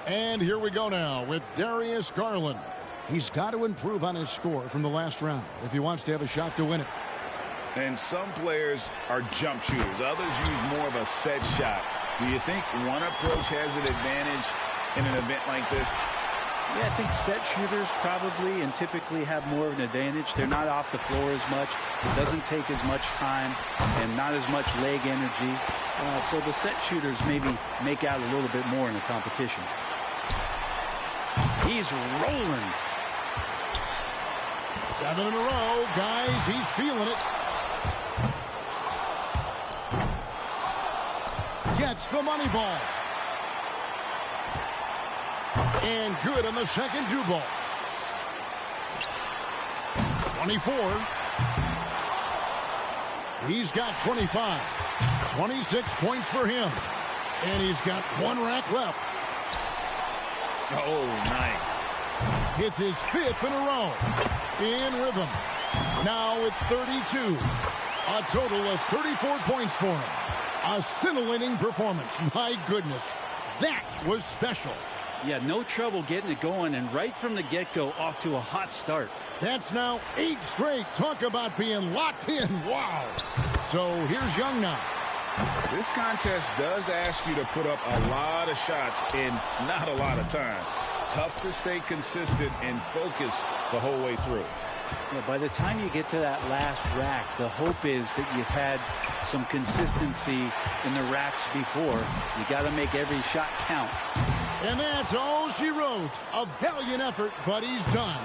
And here we go now with Darius Garland. He's got to improve on his score from the last round if he wants to have a shot to win it. And some players are jump shooters. Others use more of a set shot. Do you think one approach has an advantage in an event like this? Yeah, I think set shooters probably and typically have more of an advantage. They're not off the floor as much. It doesn't take as much time and not as much leg energy. So the set shooters maybe make out a little bit more in the competition. He's rolling. 7 in a row, guys. He's feeling it. Gets the money ball. And good on the second do ball. 24. He's got 25. 26 points for him. And he's got 1 rack left. Oh, nice. Hits his 5th in a row. In rhythm. Now at 32. A total of 34 points for him. A scintillating performance. My goodness. That was special. Yeah, no trouble getting it going, and right from the get-go, off to a hot start. That's now 8 straight. Talk about being locked in. Wow. So here's Young now. This contest does ask you to put up a lot of shots in not a lot of time. Tough to stay consistent and focused the whole way through. Yeah, by the time you get to that last rack, the hope is that you've had some consistency in the racks before. You got to make every shot count. And that's all she wrote. A valiant effort, but he's done.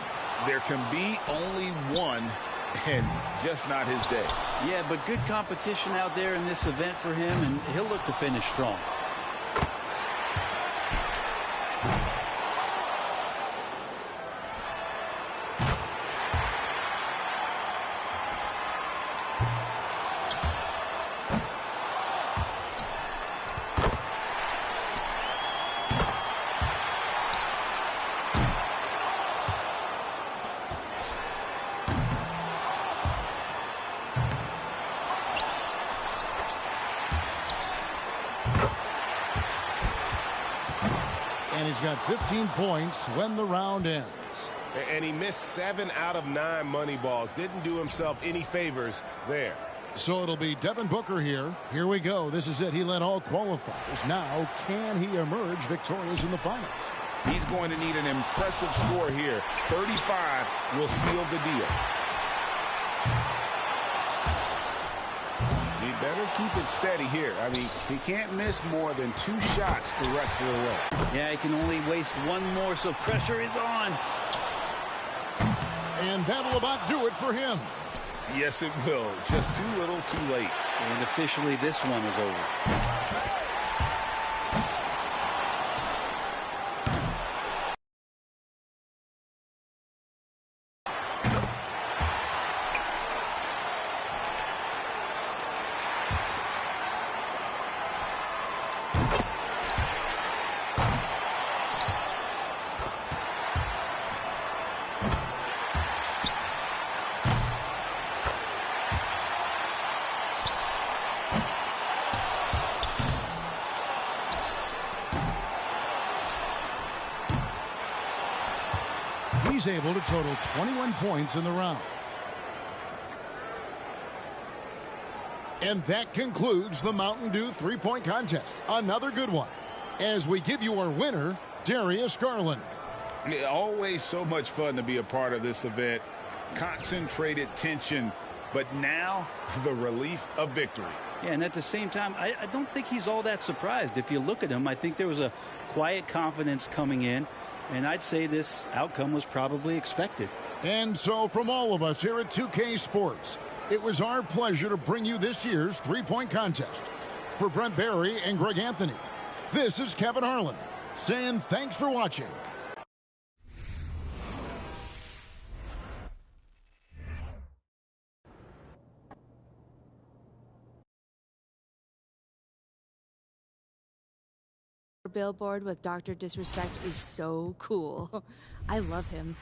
There can be only one, and just not his day. Yeah, but good competition out there in this event for him, and he'll look to finish strong. And he's got 15 points when the round ends. And he missed 7 out of 9 money balls. Didn't do himself any favors there. So it'll be Devin Booker here. Here we go. This is it. He led all qualifiers. Now, can he emerge victorious in the finals? He's going to need an impressive score here. 35 will seal the deal. He better keep it steady here. I mean, he can't miss more than 2 shots the rest of the way. Yeah, he can only waste 1 more, so pressure is on. And that'll about do it for him. Yes, it will. Just too little, too late. And officially, this one is over. He's able to total 21 points in the round. And that concludes the Mountain Dew three-point contest. Another good one. As we give you our winner, Darius Garland. Always so much fun to be a part of this event. Concentrated tension, but now the relief of victory. Yeah, and at the same time, I don't think he's all that surprised. If you look at him, I think there was a quiet confidence coming in. And I'd say this outcome was probably expected. And so from all of us here at 2K Sports, it was our pleasure to bring you this year's three-point contest. For Brent Barry and Greg Anthony, this is Kevin Harlan saying thanks for watching. Billboard with Dr. Disrespect is so cool. I love him.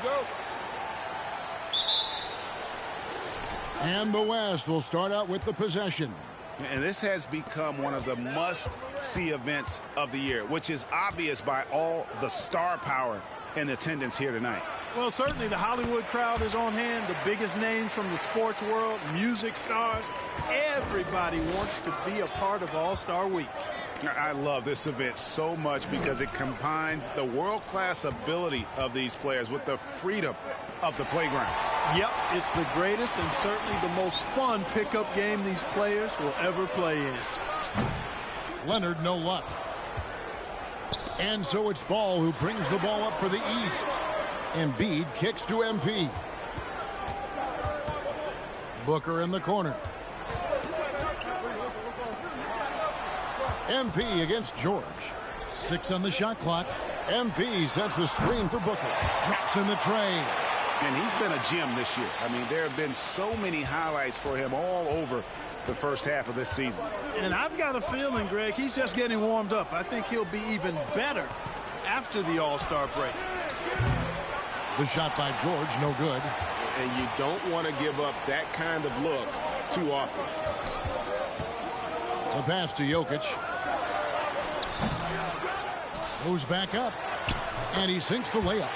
Go. And the West will start out with the possession. And this has become one of the must-see events of the year, which is obvious by all the star power in attendance here tonight. Well, certainly the Hollywood crowd is on hand, the biggest names from the sports world, music stars. Everybody wants to be a part of All-Star Week. I love this event so much because it combines the world-class ability of these players with the freedom of the playground. Yep, it's the greatest and certainly the most fun pickup game these players will ever play in. Leonard, no luck. And so it's Ball who brings the ball up for the East. Embiid kicks to MP. Booker in the corner. MP against George. 6 on the shot clock. MP sets the screen for Booker. Drops in the tray. And he's been a gem this year. I mean, there have been so many highlights for him all over the first half of this season. And I've got a feeling, Greg, he's just getting warmed up. I think he'll be even better after the All-Star break. The shot by George, no good. And you don't want to give up that kind of look too often. The pass to Jokic. Goes back up. And he sinks the layup.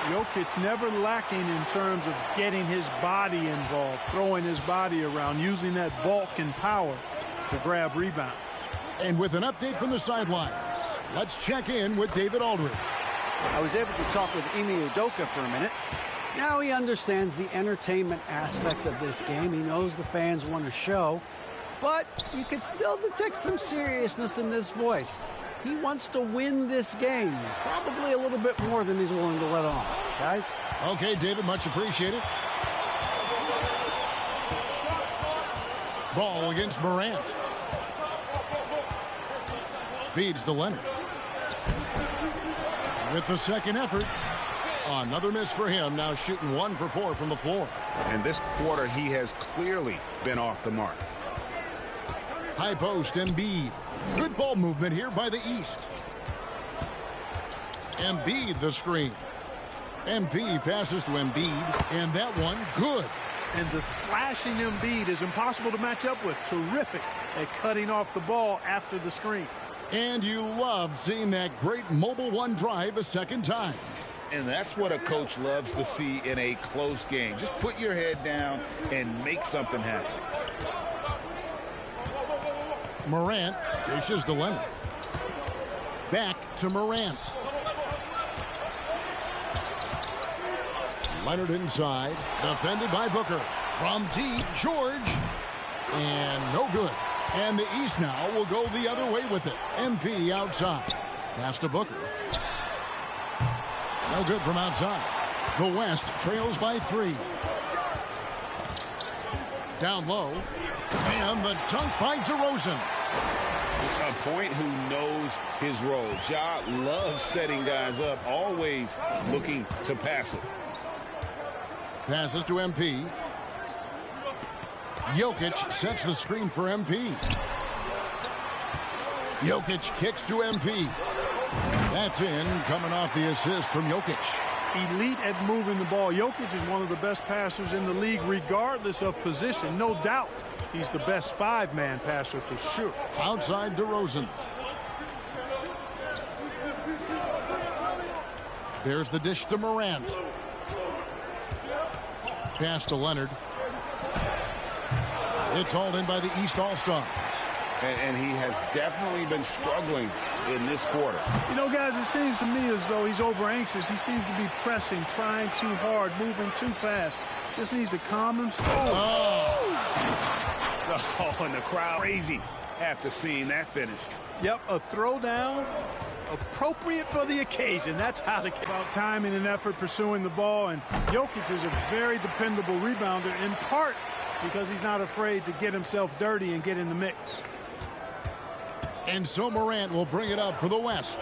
Jokic never lacking in terms of getting his body involved, throwing his body around, using that bulk and power to grab rebound. And with an update from the sidelines, let's check in with David Aldridge. I was able to talk with Ime Udoka for a minute. Now he understands the entertainment aspect of this game. He knows the fans want a show, but you could still detect some seriousness in this voice. He wants to win this game, probably a little bit more than he's willing to let on. Guys? Okay, David, much appreciated. Ball against Morant. Feeds to Leonard. With the second effort, another miss for him, now shooting 1 for 4 from the floor. And this quarter, he has clearly been off the mark. High post, Embiid. Good ball movement here by the East. Embiid the screen. MP passes to Embiid, and that one good. And the slashing Embiid is impossible to match up with. Terrific at cutting off the ball after the screen. And you love seeing that great mobile one drive a second time. And that's what a coach loves to see in a close game. Just put your head down and make something happen. Morant dishes to Leonard. Back to Morant. Leonard inside. Defended by Booker. From deep, George. And no good. And the East now will go the other way with it. MP outside. Pass to Booker. No good from outside. The West trails by 3. Down low. And the dunk by DeRozan. A point who knows his role. Ja loves setting guys up, always looking to pass it. Passes to MP. Jokic sets the screen for MP. Jokic kicks to MP. That's in, coming off the assist from Jokic. Elite at moving the ball. Jokic is one of the best passers in the league, regardless of position. No doubt he's the best 5-man passer for sure. Outside DeRozan. There's the dish to Morant. Pass to Leonard. It's hauled in by the East All-Stars. And he has definitely been struggling in this quarter. You know, guys, it seems to me as though he's over anxious. He seems to be pressing, trying too hard, moving too fast. Just needs to calm himself. Oh, and the crowd crazy after seeing that finish. Yep, a throwdown appropriate for the occasion. That's how to get about timing and effort pursuing the ball. And Jokic is a very dependable rebounder, in part because he's not afraid to get himself dirty and get in the mix. And so Morant will bring it up for the West,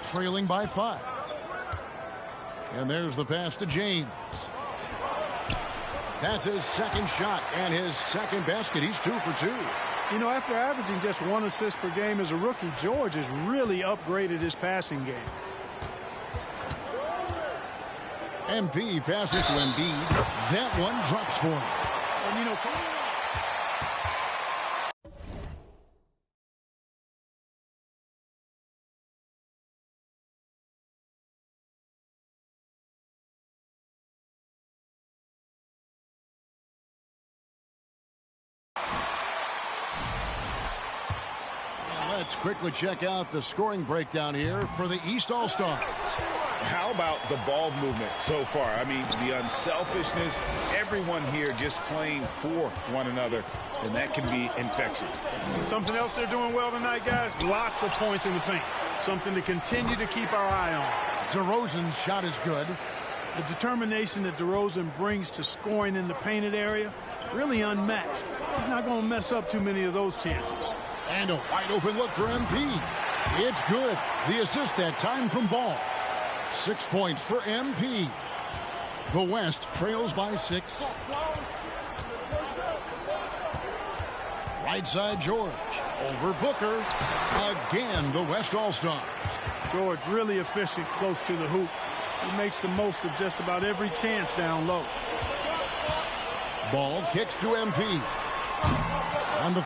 trailing by 5. And there's the pass to James. That's his second shot and his second basket. He's 2 for 2. You know, after averaging just 1 assist per game as a rookie, George has really upgraded his passing game. MP passes to Embiid. That one drops for him. And, you know, let's quickly check out the scoring breakdown here for the East All-Stars. How about the ball movement so far? I mean, the unselfishness, everyone here just playing for one another, and that can be infectious. Something else they're doing well tonight, guys, lots of points in the paint. Something to continue to keep our eye on. DeRozan's shot is good. The determination that DeRozan brings to scoring in the painted area, really unmatched. He's not going to mess up too many of those chances. And a wide open look for MP. It's good. The assist that time from Ball. 6 points for MP. The West trails by 6. Right side George. Over Booker. Again, the West All-Stars. George really efficient close to the hoop. He makes the most of just about every chance down low. Ball kicks to MP. On the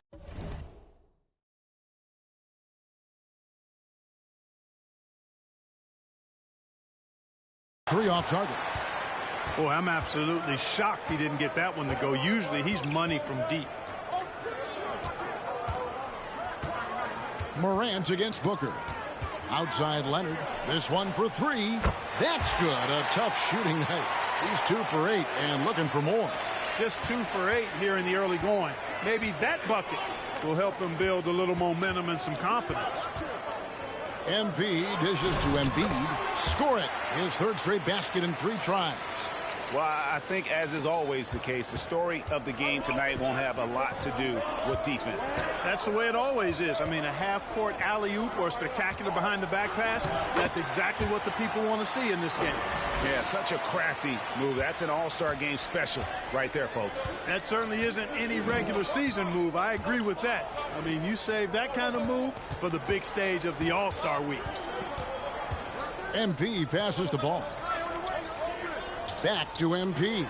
three off target. Boy, I'm absolutely shocked he didn't get that one to go. Usually he's money from deep. Morant against Booker. Outside Leonard. This one for 3. That's good. A tough shooting night. He's 2 for 8 and looking for more. Just 2 for 8 here in the early going. Maybe that bucket will help him build a little momentum and some confidence. MP dishes to Embiid. Score it. His third straight basket in 3 tries. Well, I think, as is always the case, the story of the game tonight won't have a lot to do with defense. That's the way it always is. I mean, a half-court alley-oop or a spectacular behind-the-back pass, that's exactly what the people want to see in this game. Yeah, such a crafty move. That's an all-star game special right there, folks. That certainly isn't any regular season move. I agree with that. I mean, you save that kind of move for the big stage of the All-Star week. MP passes the ball. Back to MP.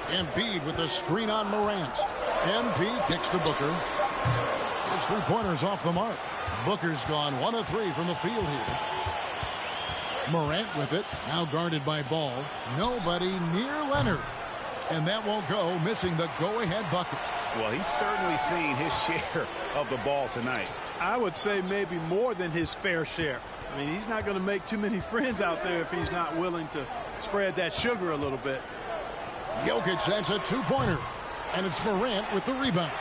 Embiid with the screen on Morant. MP kicks to Booker. His 3-pointers off the mark. Booker's gone 1 of 3 from the field here. Morant with it. Now guarded by Ball. Nobody near Leonard. And that won't go, missing the go-ahead bucket. Well, he's certainly seen his share of the ball tonight. I would say maybe more than his fair share. I mean, he's not going to make too many friends out there if he's not willing to spread that sugar a little bit. Jokic, that's a 2-pointer. And it's Morant with the rebound.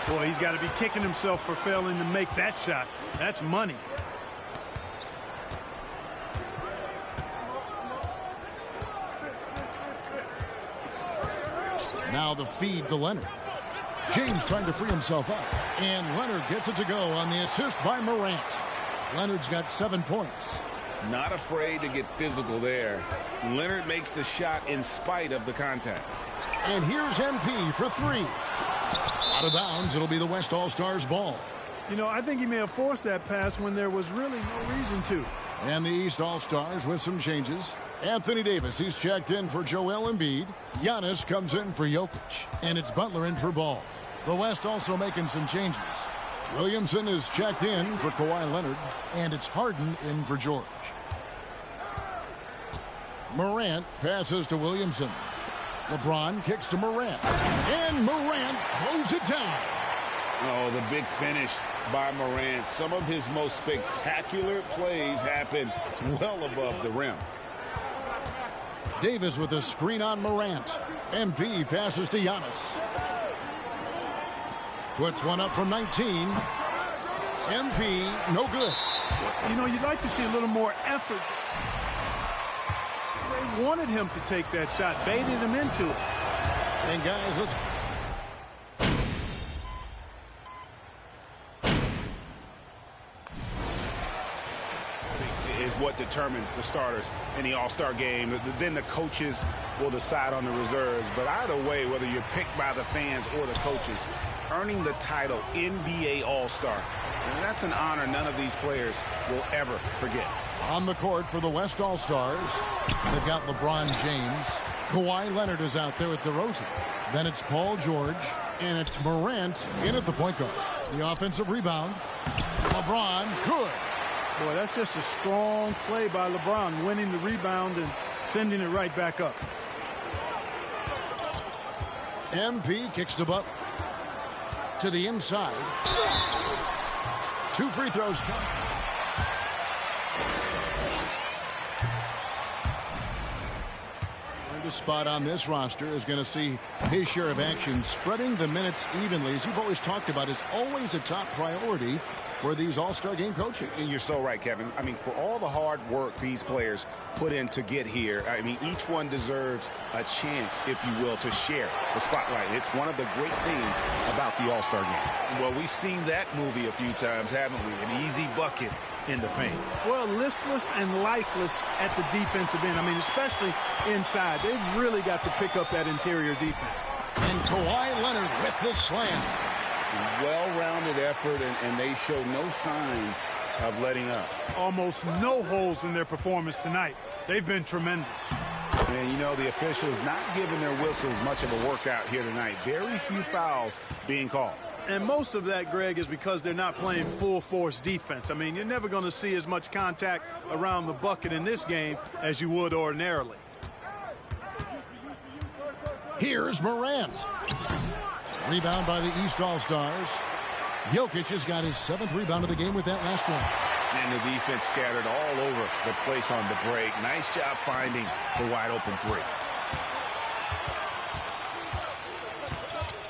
Boy, he's got to be kicking himself for failing to make that shot. That's money. Now the feed to Leonard. James trying to free himself up. And Leonard gets it to go on the assist by Morant. Leonard's got 7 points. Not afraid to get physical there. Leonard makes the shot in spite of the contact. And here's MP for 3. Out of bounds, it'll be the West All-Stars ball. You know, I think he may have forced that pass when there was really no reason to. And the East All-Stars with some changes. Anthony Davis, he's checked in for Joel Embiid. Giannis comes in for Jokic. And it's Butler in for Ball. The West also making some changes. Williamson is checked in for Kawhi Leonard, and it's Harden in for George. Morant passes to Williamson. LeBron kicks to Morant. And Morant throws it down. Oh, the big finish by Morant. Some of his most spectacular plays happen well above the rim. Davis with a screen on Morant. MP passes to Giannis. Puts one up from 19. MP, no good. You know, you'd like to see a little more effort. They wanted him to take that shot, baited him into it. And guys, let's... Is what determines the starters in the All-Star game. Then the coaches will decide on the reserves. But either way, whether you're picked by the fans or the coaches, earning the title NBA All-Star, and that's an honor none of these players will ever forget. On the court for the West All-Stars, they've got LeBron James. Kawhi Leonard is out there with DeRozan. Then it's Paul George, and it's Morant in at the point guard. The offensive rebound. LeBron, good. Boy, that's just a strong play by LeBron, winning the rebound and sending it right back up. MP kicks to Butler. To the inside. 2 free throws come. his spot on this roster is going to see his share of action. Spreading the minutes evenly, as you've always talked about, is always a top priority for these all-star game coaches. And you're so right, Kevin. I mean, for all the hard work these players put in to get here, I mean, each one deserves a chance, if you will, to share the spotlight. It's one of the great things about the all-star game. Well, we've seen that movie a few times, haven't we? An easy bucket in the paint. Well, listless and lifeless at the defensive end. I mean, especially inside. They've really got to pick up that interior defense. And Kawhi Leonard with the slam. Well-rounded effort, and they show no signs of letting up. Almost no holes in their performance tonight. They've been tremendous. And, you know, the officials not giving their whistles much of a workout here tonight. Very few fouls being called. And most of that, Greg, is because they're not playing full-force defense. I mean, you're never going to see as much contact around the bucket in this game as you would ordinarily. Here's Morant. Rebound by the East All-Stars. Jokic has got his 7th rebound of the game with that last one. And the defense scattered all over the place on the break. Nice job finding the wide open three.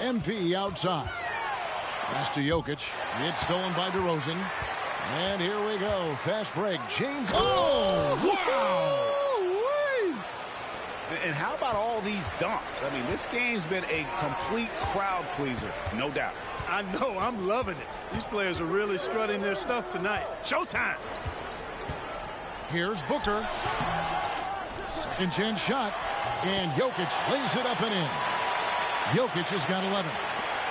MP outside. Pass to Jokic. It's stolen by DeRozan. And here we go. Fast break. James. Oh, wow. And how about all these dunks? I mean, this game's been a complete crowd pleaser, no doubt. I know. I'm loving it. These players are really strutting their stuff tonight. Showtime. Here's Booker. Second chance shot. And Jokic lays it up and in. Jokic has got 11.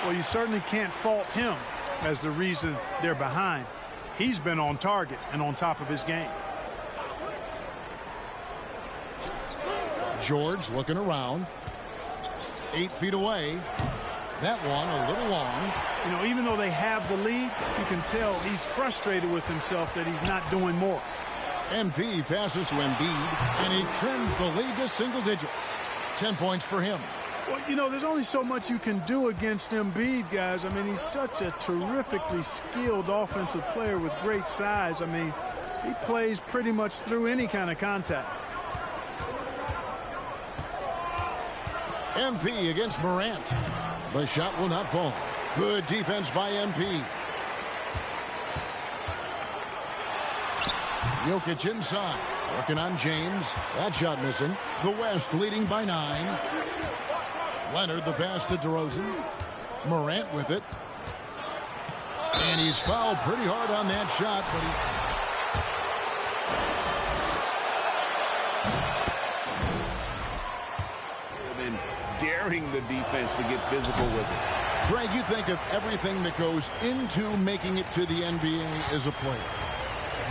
Well, you certainly can't fault him as the reason they're behind. He's been on target and on top of his game. George looking around. 8 feet away. That one a little long. You know, even though they have the lead, you can tell he's frustrated with himself that he's not doing more. MP passes to Embiid, and he trims the lead to single digits. 10 points for him. Well, you know, there's only so much you can do against Embiid, guys. I mean, he's such a terrifically skilled offensive player with great size. I mean, he plays pretty much through any kind of contact. MP against Morant. The shot will not fall. Good defense by MP. Jokic inside. Working on James. That shot missing. The West leading by 9. Leonard the pass to DeRozan. Morant with it. And he's fouled pretty hard on that shot, but daring the defense to get physical with it. Greg, you think of everything that goes into making it to the NBA as a player.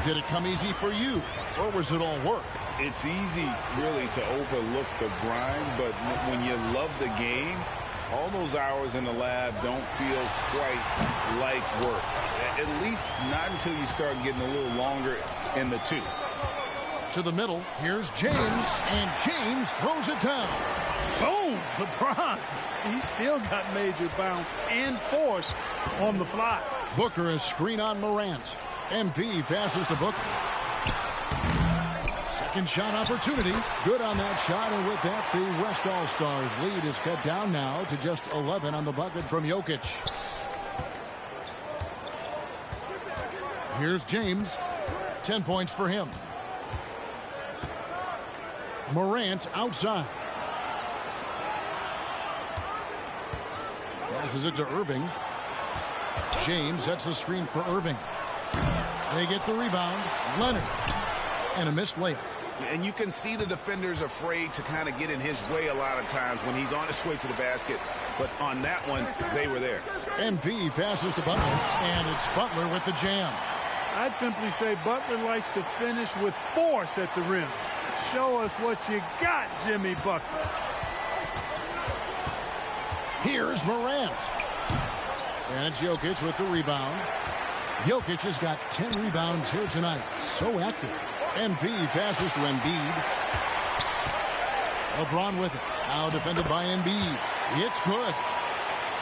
Did it come easy for you, or was it all work? It's easy, really, to overlook the grind, but when you love the game, all those hours in the lab don't feel quite like work. At least not until you start getting a little longer in the tooth. To the middle, here's James, and James throws it down. Boom! LeBron. He's still got major bounce and force on the fly. Booker is screen on Morant. MP passes to Booker. Second shot opportunity. Good on that shot, and with that, the West All-Stars lead is cut down now to just 11 on the bucket from Jokic. Here's James. 10 points for him. Morant outside. Passes it to Irving. James sets the screen for Irving. They get the rebound. Leonard. And a missed layup. And you can see the defenders afraid to kind of get in his way a lot of times when he's on his way to the basket. But on that one, they were there. MP passes to Butler. And it's Butler with the jam. I'd simply say Butler likes to finish with force at the rim. Show us what you got, Jimmy Buckets. Here's Morant. And it's Jokic with the rebound. Jokic has got 10 rebounds here tonight. So active. MP passes to Embiid. LeBron with it. Now defended by Embiid. It's good.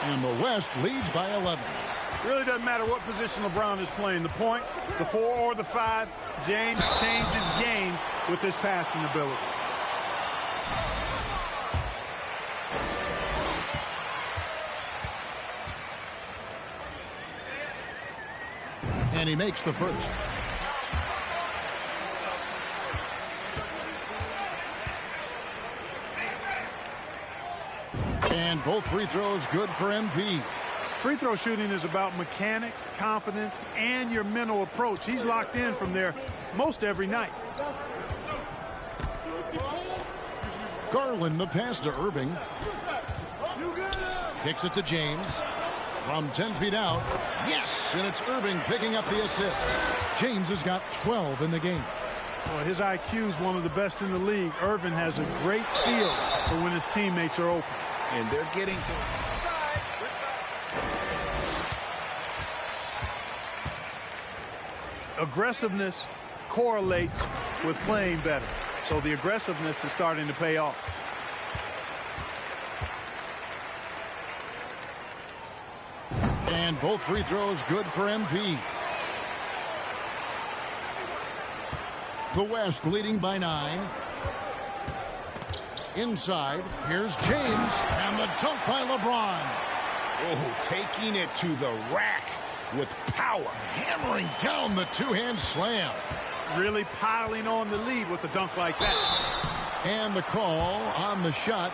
And the West leads by 11. Really doesn't matter what position LeBron is playing. The point, the 4 or the 5. James changes games with his passing ability. And he makes the first. And both free throws good for MP. Free throw shooting is about mechanics, confidence, and your mental approach. He's locked in from there most every night. Garland the pass to Irving. Kicks it to James. From 10 feet out. Yes, and it's Irving picking up the assist. James has got 12 in the game. Well, his IQ is one of the best in the league. Irving has a great feel for when his teammates are open. And they're getting to... Aggressiveness correlates with playing better. So the aggressiveness is starting to pay off. And both free throws good for MP. The West leading by 9. Inside, here's James, and the dunk by LeBron. Oh, taking it to the rack with power. Hammering down the two-hand slam. Really piling on the lead with a dunk like that. And the call on the shot.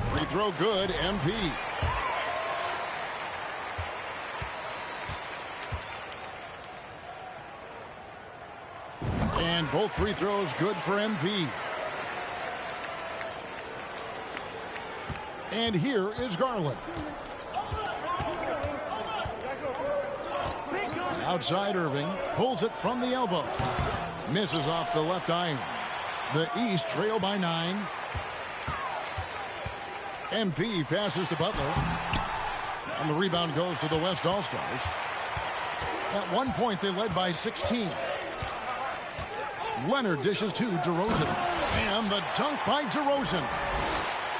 Free throw good, MP. And both free throws good for MP. And here is Garland. Outside Irving. Pulls it from the elbow. Misses off the left iron. The East trail by 9. MP passes to Butler. And the rebound goes to the West All-Stars. At one point, they led by 16. Leonard dishes to DeRozan. And the dunk by DeRozan.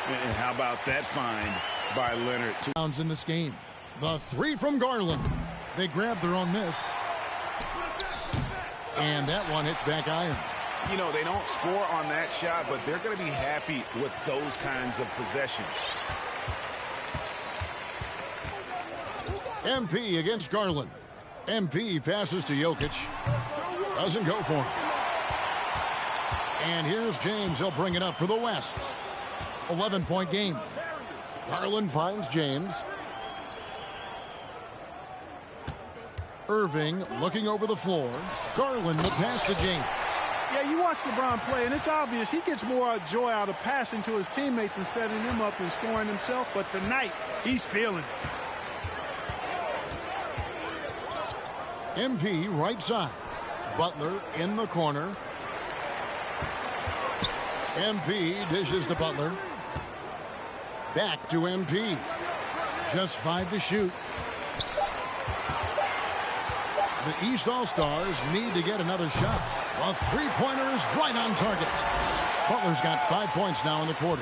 And how about that find by Leonard? Rounds in this game. The three from Garland. They grab their own miss. And that one hits back iron. You know, they don't score on that shot, but they're going to be happy with those kinds of possessions. MP against Garland. MP passes to Jokic. Doesn't go for him. And here's James. He'll bring it up for the West. 11-point game. Garland finds James. Irving looking over the floor. Garland the pass to James. Yeah, you watch LeBron play, and it's obvious he gets more joy out of passing to his teammates and setting them up than scoring himself. But tonight, he's feeling it. MP right side. Butler in the corner. MP dishes to Butler. Back to MP. Just 5 to shoot. The East All-Stars need to get another shot. A three-pointer is right on target. Butler's got 5 points now in the quarter.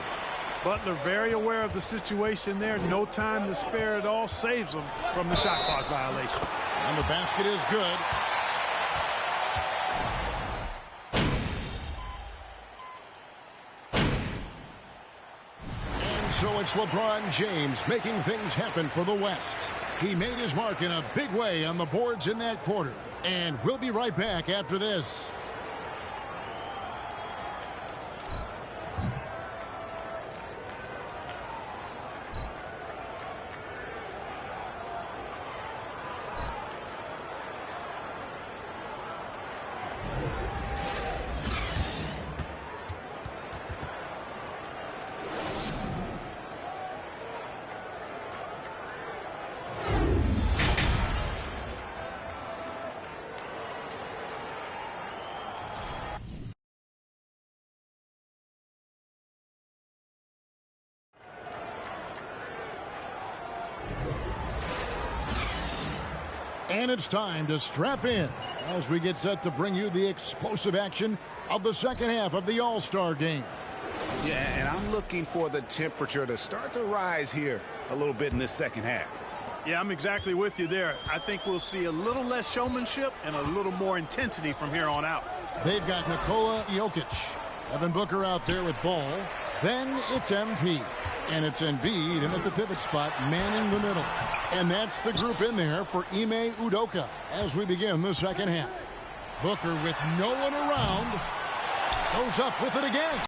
Butler very aware of the situation there. No time to spare at all. Saves them from the shot clock violation. And the basket is good. And so it's LeBron James making things happen for the West. He made his mark in a big way on the boards in that quarter. And we'll be right back after this. And it's time to strap in as we get set to bring you the explosive action of the second half of the All-Star game. Yeah, and I'm looking for the temperature to start to rise here a little bit in this second half. Yeah, I'm exactly with you there. I think we'll see a little less showmanship and a little more intensity from here on out. They've got Nikola Jokic. Devin Booker out there with ball. Then it's MP. And it's Embiid in at the pivot spot, manning the middle. And that's the group in there for Ime Udoka as we begin the second half. Booker with no one around. Goes up with it again.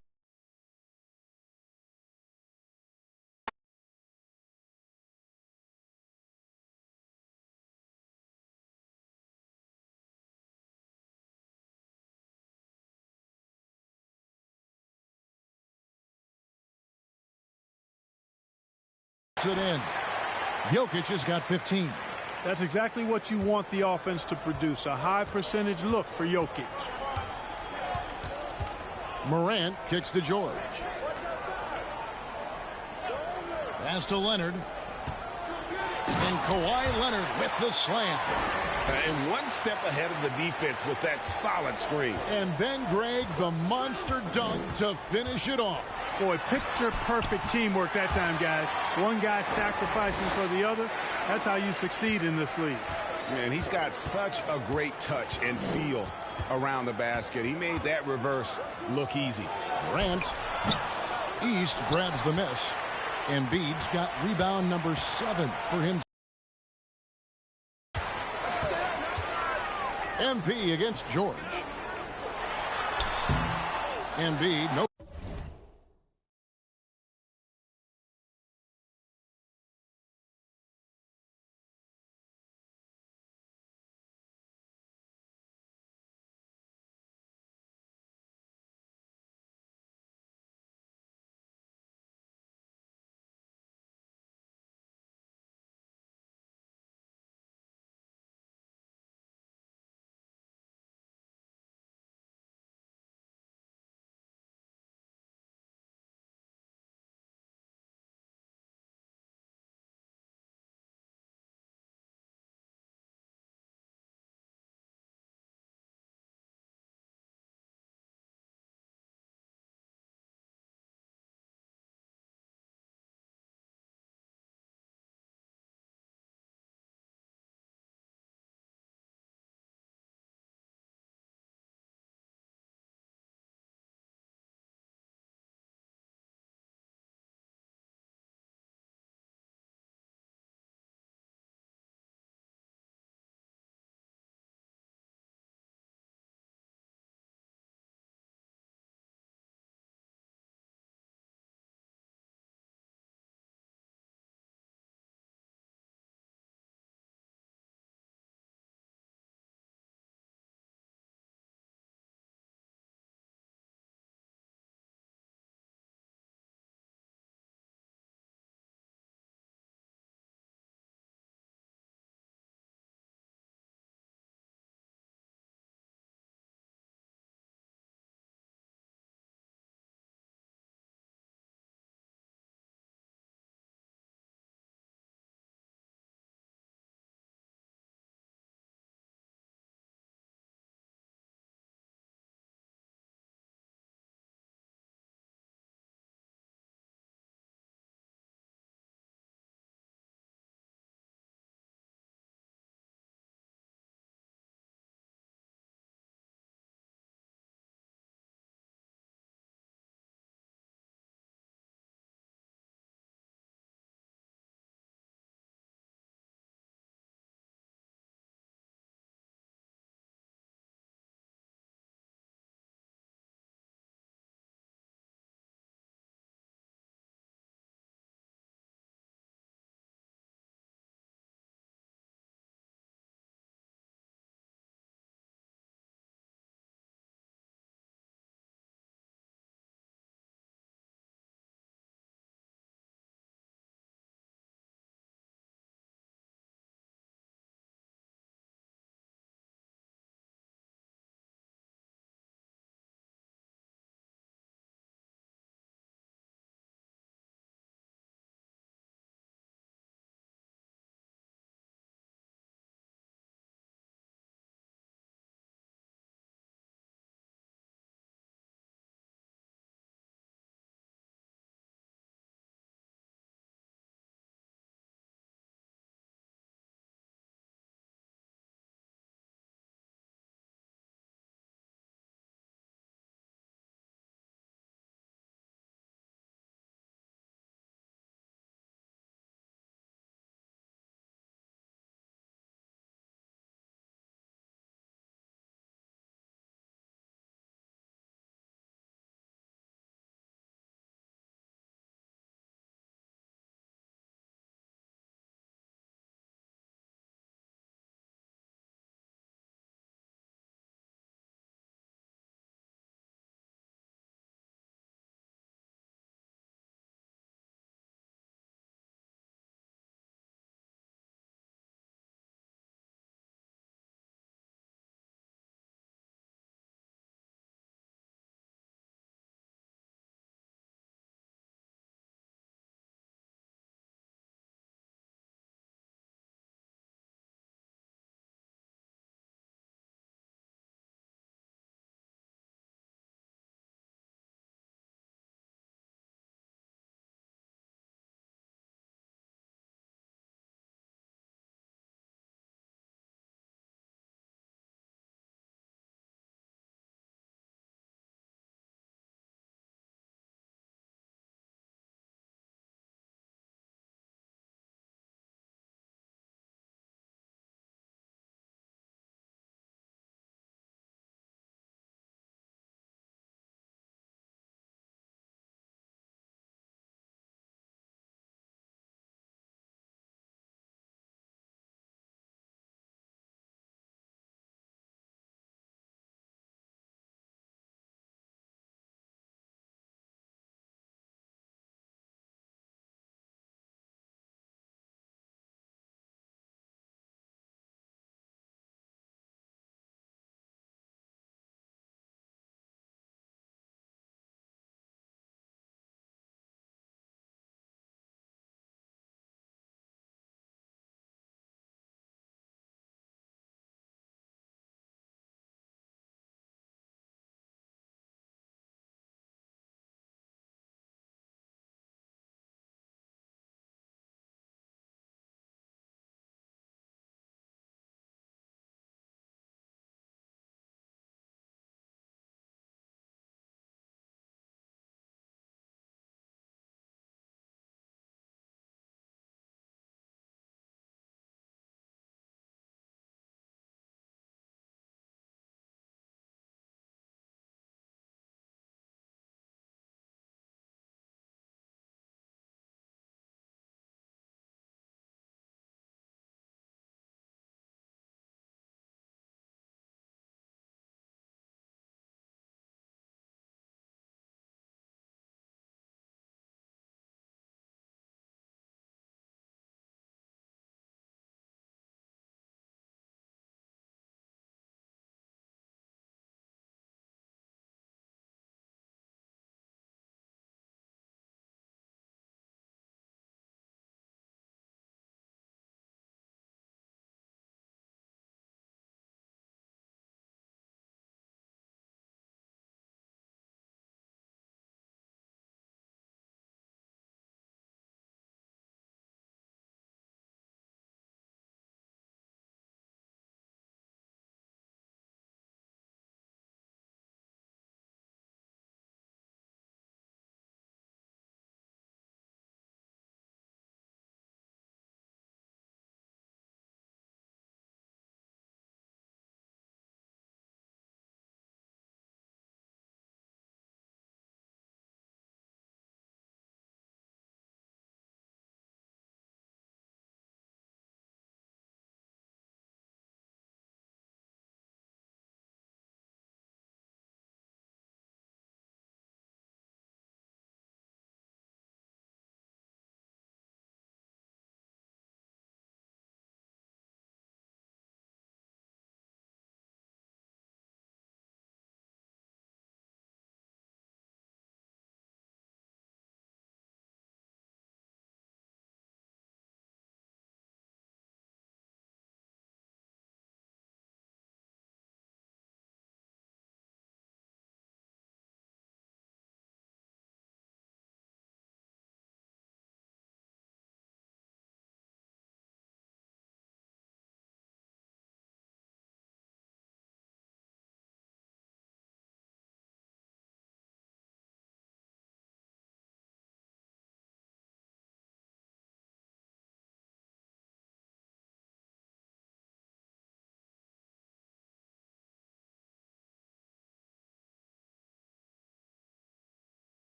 It in. Jokic has got 15. That's exactly what you want the offense to produce. A high percentage look for Jokic. Morant kicks to George. Pass to Leonard. And Kawhi Leonard with the slam. And one step ahead of the defense with that solid screen. And then, Greg, the monster dunk to finish it off. Boy, picture-perfect teamwork that time, guys. One guy sacrificing for the other. That's how you succeed in this league. Man, he's got such a great touch and feel around the basket. He made that reverse look easy. Durant. East grabs the miss. Embiid's got rebound number 7 for him. MP against George. Embiid, no.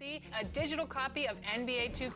See a digital copy of NBA 2K.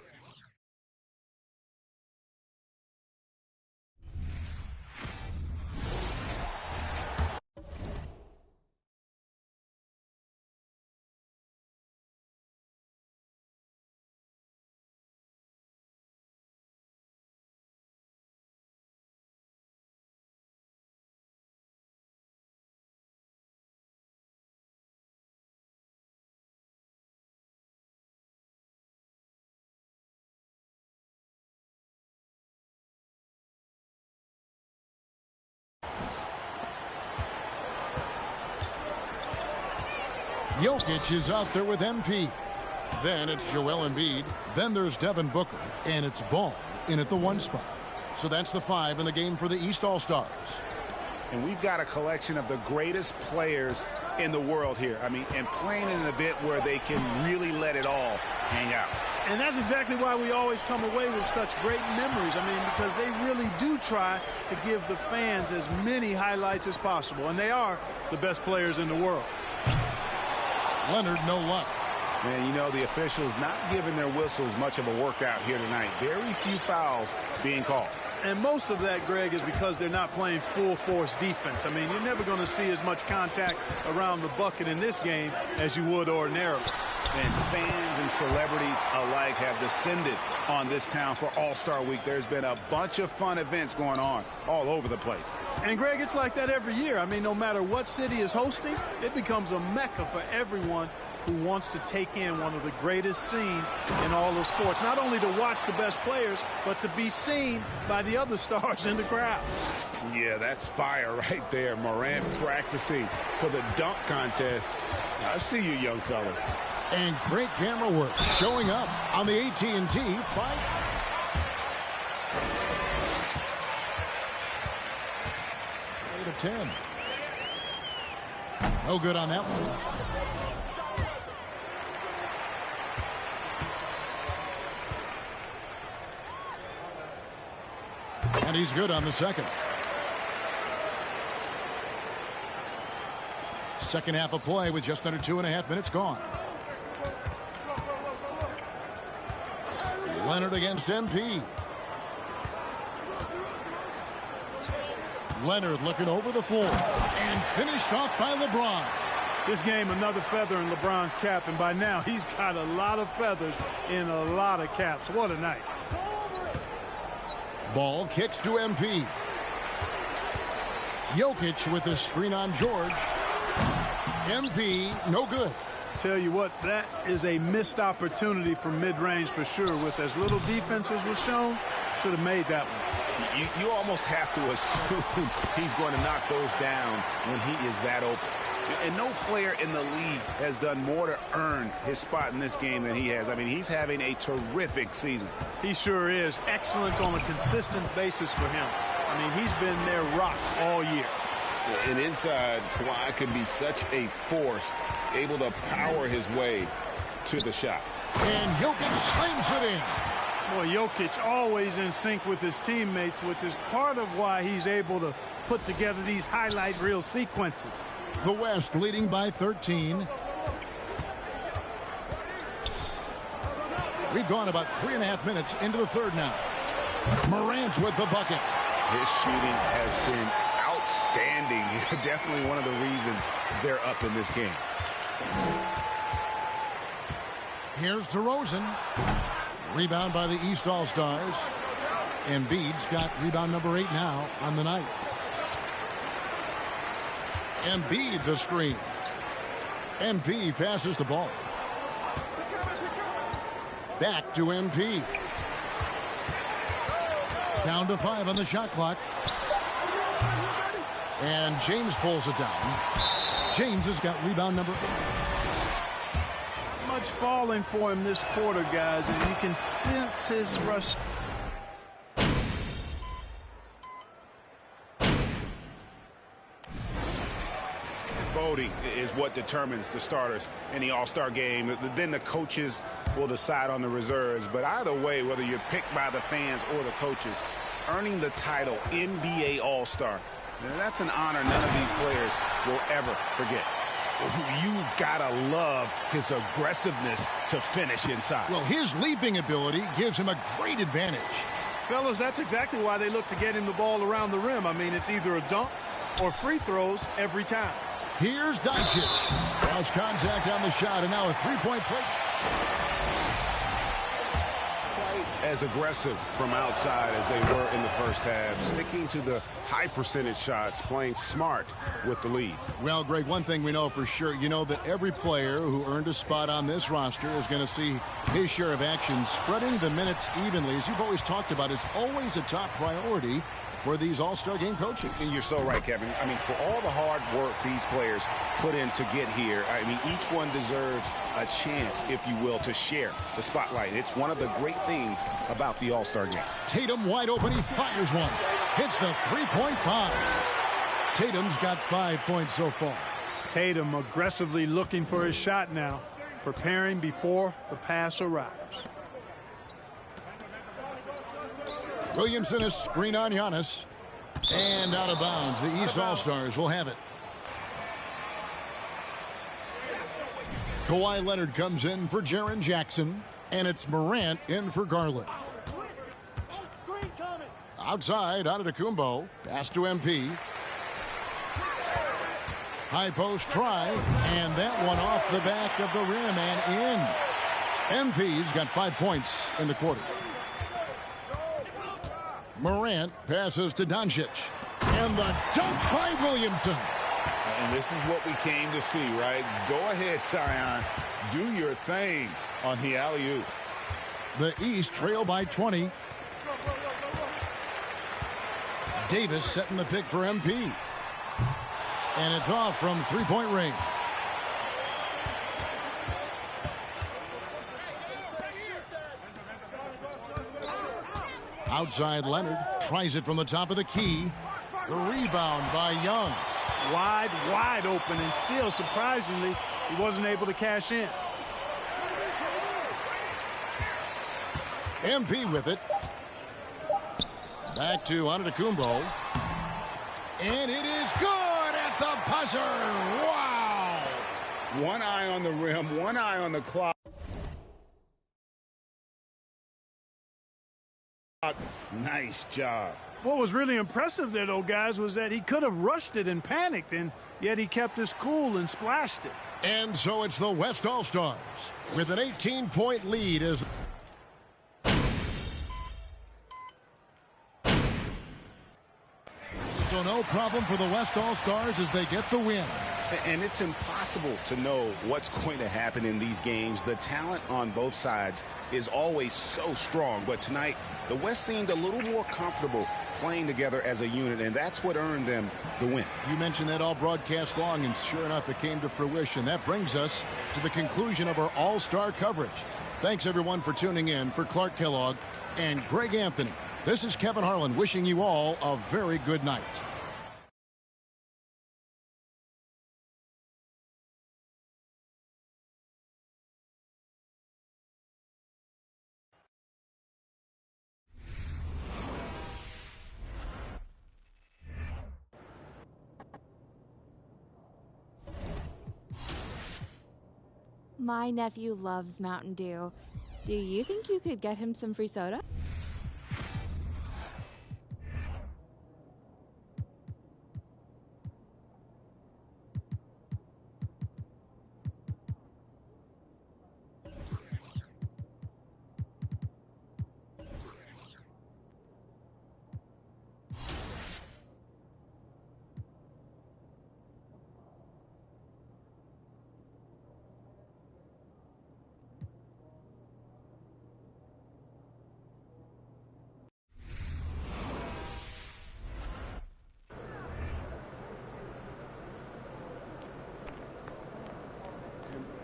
Jokic is out there with MP. Then it's Joel Embiid. Then there's Devin Booker. And it's Ball in at the 1 spot. So that's the 5 in the game for the East All-Stars. And we've got a collection of the greatest players in the world here. I mean, and playing in an event where they can really let it all hang out. And that's exactly why we always come away with such great memories. I mean, because they really do try to give the fans as many highlights as possible. And they are the best players in the world. Leonard, no luck. And, you know, the officials not giving their whistles much of a workout here tonight. Very few fouls being called. And most of that, Greg, is because they're not playing full-force defense. I mean, you're never going to see as much contact around the bucket in this game as you would ordinarily. And fans and celebrities alike have descended on this town for All-Star Week. There's been a bunch of fun events going on all over the place. And, Greg, it's like that every year. I mean, no matter what city is hosting, it becomes a mecca for everyone who wants to take in one of the greatest scenes in all of sports. Not only to watch the best players, but to be seen by the other stars in the crowd. Yeah, that's fire right there. Morant practicing for the dunk contest. I see you, young fella. And great camera work showing up on the AT&T 5. Eight of 10. No good on that one. And he's good on the second. Second half of play with just under 2.5 minutes gone. Leonard against MP. Leonard looking over the floor and finished off by LeBron. This game, another feather in LeBron's cap, and by now he's got a lot of feathers in a lot of caps. What a night. Ball kicks to MP. Jokic with the screen on George. MP, no good. Tell you what, that is a missed opportunity from mid-range for sure. With as little defense as was shown, should have made that one. You almost have to assume he's going to knock those down when he is that open. And no player in the league has done more to earn his spot in this game than he has. I mean, he's having a terrific season. He sure is. Excellence on a consistent basis for him. I mean, he's been their rock all year. And inside, Kawhi can be such a force, able to power his way to the shot. And Jokic slams it in. Boy, Jokic always in sync with his teammates, which is part of why he's able to put together these highlight reel sequences. The West leading by 13. We've gone about 3.5 minutes into the third now. Morant with the bucket. His shooting has been outstanding. Definitely one of the reasons they're up in this game. Here's DeRozan. Rebound by the East All-Stars. Embiid's got rebound number 8 now on the night. Embiid the screen. MP passes the ball. Back to MP. Down to 5 on the shot clock. And James pulls it down. James has got rebound number 8. Much falling for him this quarter, guys, and you can sense his frustration. Voting is what determines the starters in the All-Star game. Then the coaches will decide on the reserves. But either way, whether you're picked by the fans or the coaches, earning the title NBA All-Star, that's an honor none of these players will ever forget. You gotta love his aggressiveness to finish inside. Well, his leaping ability gives him a great advantage. Fellas, that's exactly why they look to get him the ball around the rim. I mean, it's either a dunk or free throws every time. Here's Doncic. Cross contact on the shot, and now a three-point play. As aggressive from outside as they were in the first half, sticking to the high percentage shots, playing smart with the lead. Well, Greg, one thing we know for sure, you know that every player who earned a spot on this roster is going to see his share of action. Spreading the minutes evenly, as you've always talked about, is always a top priority for these All-Star game coaches. And you're so right, Kevin. I mean, for all the hard work these players put in to get here, I mean, each one deserves a chance, if you will, to share the spotlight. It's one of the great things about the All-Star game. Tatum wide open. He fires one. Hits the three-point bomb. Tatum's got 5 points so far. Tatum aggressively looking for his shot now, preparing before the pass arrives. Williamson, a screen on Giannis. And out of bounds. The East All-Stars will have it. Kawhi Leonard comes in for Jaren Jackson. And it's Morant in for Garland. Outside, Antetokounmpo. Pass to MP. High post try. And that one off the back of the rim and in. MP's got 5 points in the quarter. Morant passes to Doncic. And the dunk by Williamson. And this is what we came to see, right? Go ahead, Zion. Do your thing on the alley-oop. The East trail by 20. Davis setting the pick for MP. And it's off from three-point range. Outside Leonard tries it from the top of the key. The rebound by Young. Wide open, and still, surprisingly, he wasn't able to cash in. MP with it. Back to Antetokounmpo. And it is good at the buzzer. Wow. One eye on the rim, one eye on the clock. Nice job. What was really impressive there, though, guys, was that he could have rushed it and panicked, and yet he kept his cool and splashed it. And so it's the West All-Stars with an 18-point lead as so no problem for the West All-Stars as they get the win. And it's impossible to know what's going to happen in these games. The talent on both sides is always so strong. But tonight, the West seemed a little more comfortable playing together as a unit, and that's what earned them the win. You mentioned that all broadcast long, and sure enough, it came to fruition. That brings us to the conclusion of our All-Star coverage. Thanks, everyone, for tuning in. For Clark Kellogg and Greg Anthony, this is Kevin Harlan wishing you all a very good night. My nephew loves Mountain Dew. Do you think you could get him some free soda?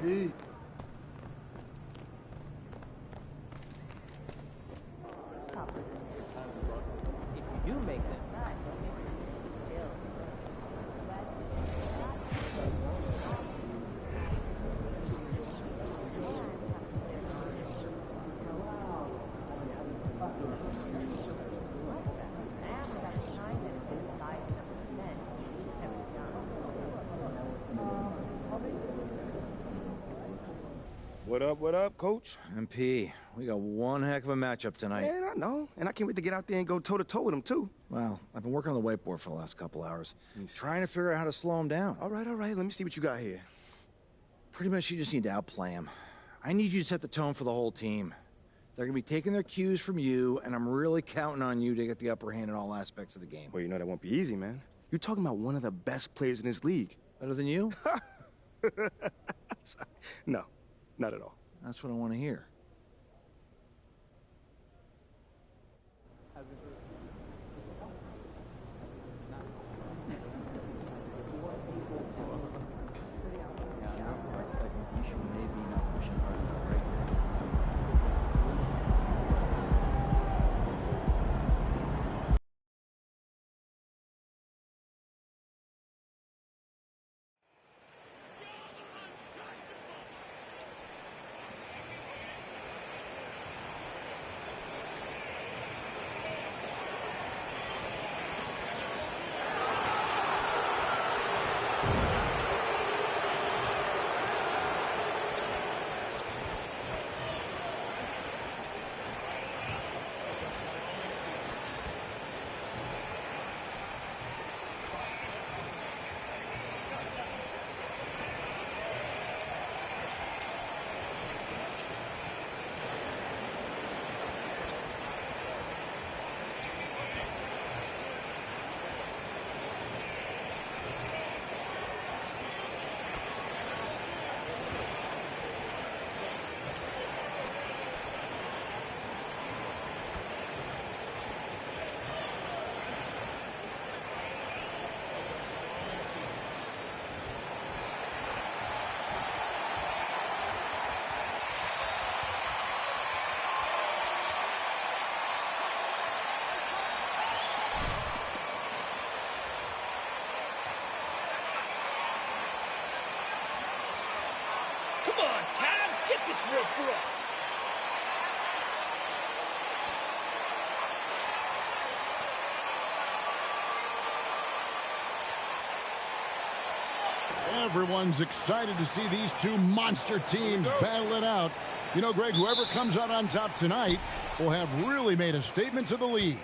Pete. If you do make them. What up, Coach? MP, we got one heck of a matchup tonight. Man, I know. And I can't wait to get out there and go toe-to-toe with him, too. Well, I've been working on the whiteboard for the last couple hours, trying to figure out how to slow him down. All right. Let me see what you got here. Pretty much you just need to outplay him. I need you to set the tone for the whole team. They're going to be taking their cues from you, and I'm really counting on you to get the upper hand in all aspects of the game. Well, you know that won't be easy, man. You're talking about one of the best players in this league. Better than you? No, not at all. That's what I want to hear. Come on, Cavs, get this one for us. Everyone's excited to see these two monster teams battle it out. You know, Greg, whoever comes out on top tonight will have really made a statement to the league.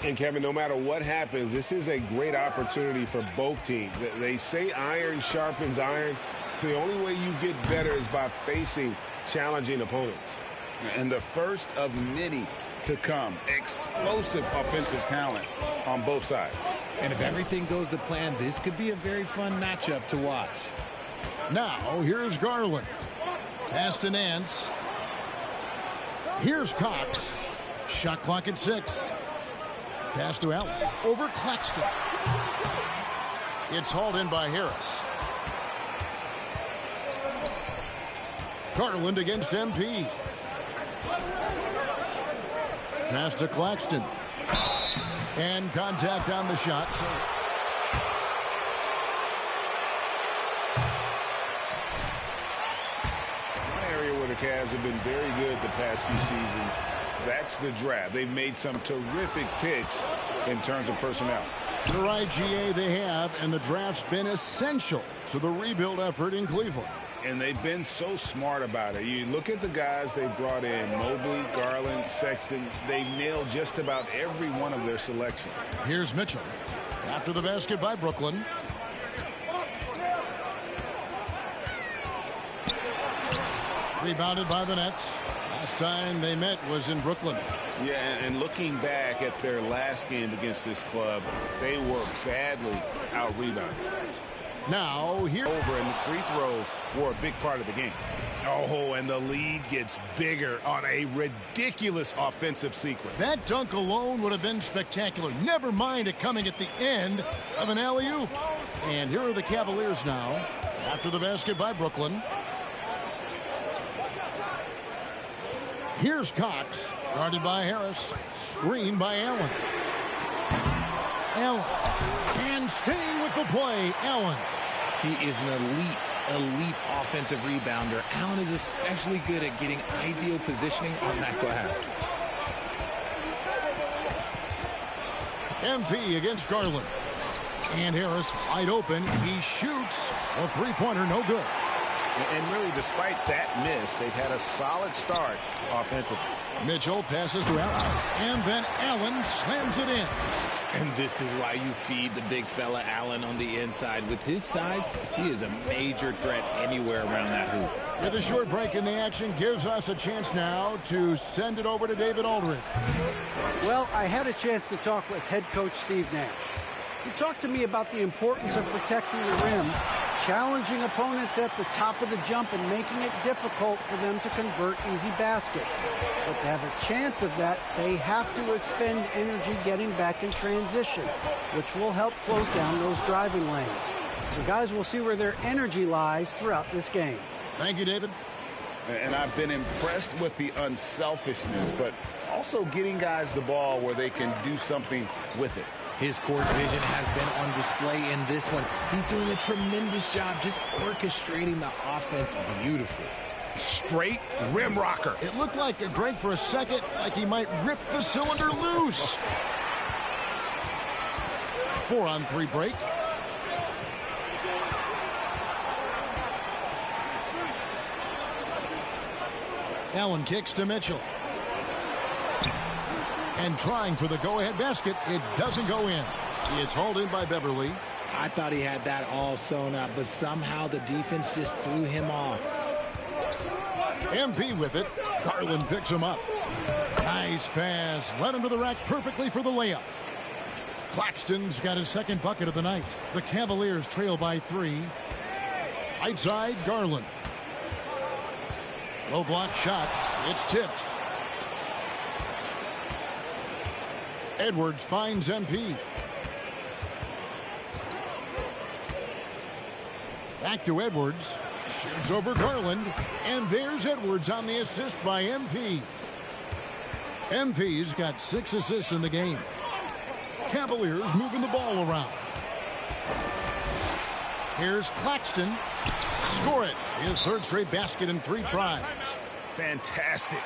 And, Kevin, no matter what happens, this is a great opportunity for both teams. They say iron sharpens iron. The only way you get better is by facing challenging opponents. And the first of many to come. Explosive offensive talent on both sides. And if everything goes to plan, this could be a very fun matchup to watch. Now, here's Garland. Pass to Nance. Here's Cox. Shot clock at 6. Pass to Allen. Over Claxton. It's hauled in by Harris. Garland against MP. Pass to Claxton. And contact on the shot. So one area where the Cavs have been very good the past few seasons, that's the draft. They've made some terrific picks in terms of personnel. You're right, GA, they have, and the draft's been essential to the rebuild effort in Cleveland. And they've been so smart about it. You look at the guys they brought in, Mobley, Garland, Sexton. They've nailed just about every one of their selections. Here's Mitchell. After the basket by Brooklyn. Rebounded by the Nets. Last time they met was in Brooklyn. Yeah, and looking back at their last game against this club, they were badly out-rebounded. Now, here over, and the free throws were a big part of the game. Oh, and the lead gets bigger on a ridiculous offensive sequence. That dunk alone would have been spectacular. Never mind it coming at the end of an alley-oop. And here are the Cavaliers now, after the basket by Brooklyn. Here's Cox, guarded by Harris, screened by Allen. Allen, and staying with the play, Allen. He is an elite offensive rebounder. Allen is especially good at getting ideal positioning on that glass. MP against Garland. And Harris wide open. He shoots a three-pointer, no good. And really, despite that miss, they've had a solid start offensively. Mitchell passes to Allen, and then Allen slams it in. And this is why you feed the big fella Allen on the inside. With his size, he is a major threat anywhere around that hoop. With a short break in the action, gives us a chance now to send it over to David Aldridge. Well, I had a chance to talk with head coach Steve Nash. He talked to me about the importance of protecting the rim, challenging opponents at the top of the jump, and making it difficult for them to convert easy baskets. But to have a chance of that, they have to expend energy getting back in transition, which will help close down those driving lanes. So guys, we'll see where their energy lies throughout this game. Thank you, David. And I've been impressed with the unselfishness, but also getting guys the ball where they can do something with it. His court vision has been on display in this one. He's doing a tremendous job just orchestrating the offense beautifully. Straight rim rocker. It looked like Greg for a second, like he might rip the cylinder loose. 4-on-3 break. Allen kicks to Mitchell. And trying for the go-ahead basket, it doesn't go in. It's hauled in by Beverly. I thought he had that all sewn up, but somehow the defense just threw him off. MP with it. Garland picks him up. Nice pass. Led him to the rack perfectly for the layup. Claxton's got his second bucket of the night. The Cavaliers trail by 3. Right side, Garland. Low block shot. It's tipped. Edwards finds MP. Back to Edwards. Shoots over Garland. And there's Edwards on the assist by MP. MP's got 6 assists in the game. Cavaliers moving the ball around. Here's Claxton. Score it. His third straight basket in 3 tries. Fantastic.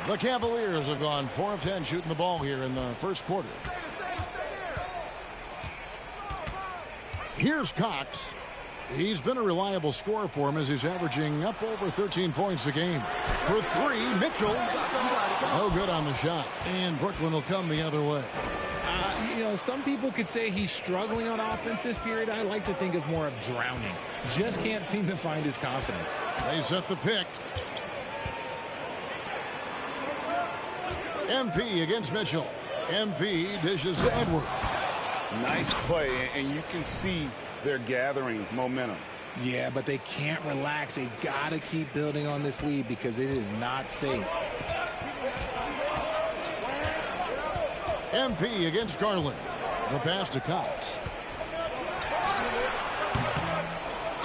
The Cavaliers have gone 4 of 10 shooting the ball here in the first quarter. Here's Cox. He's been a reliable scorer for him as he's averaging up over 13 points a game. For 3, Mitchell. No good on the shot. And Brooklyn will come the other way. You know, some people could say he's struggling on offense this period. I like to think of more of drowning. Just can't seem to find his confidence. They set the pick. MP against Mitchell. MP dishes to Edwards. Nice play, and you can see they're gathering momentum. Yeah, but they can't relax. They've got to keep building on this lead because it is not safe. MP against Garland. The pass to Cox.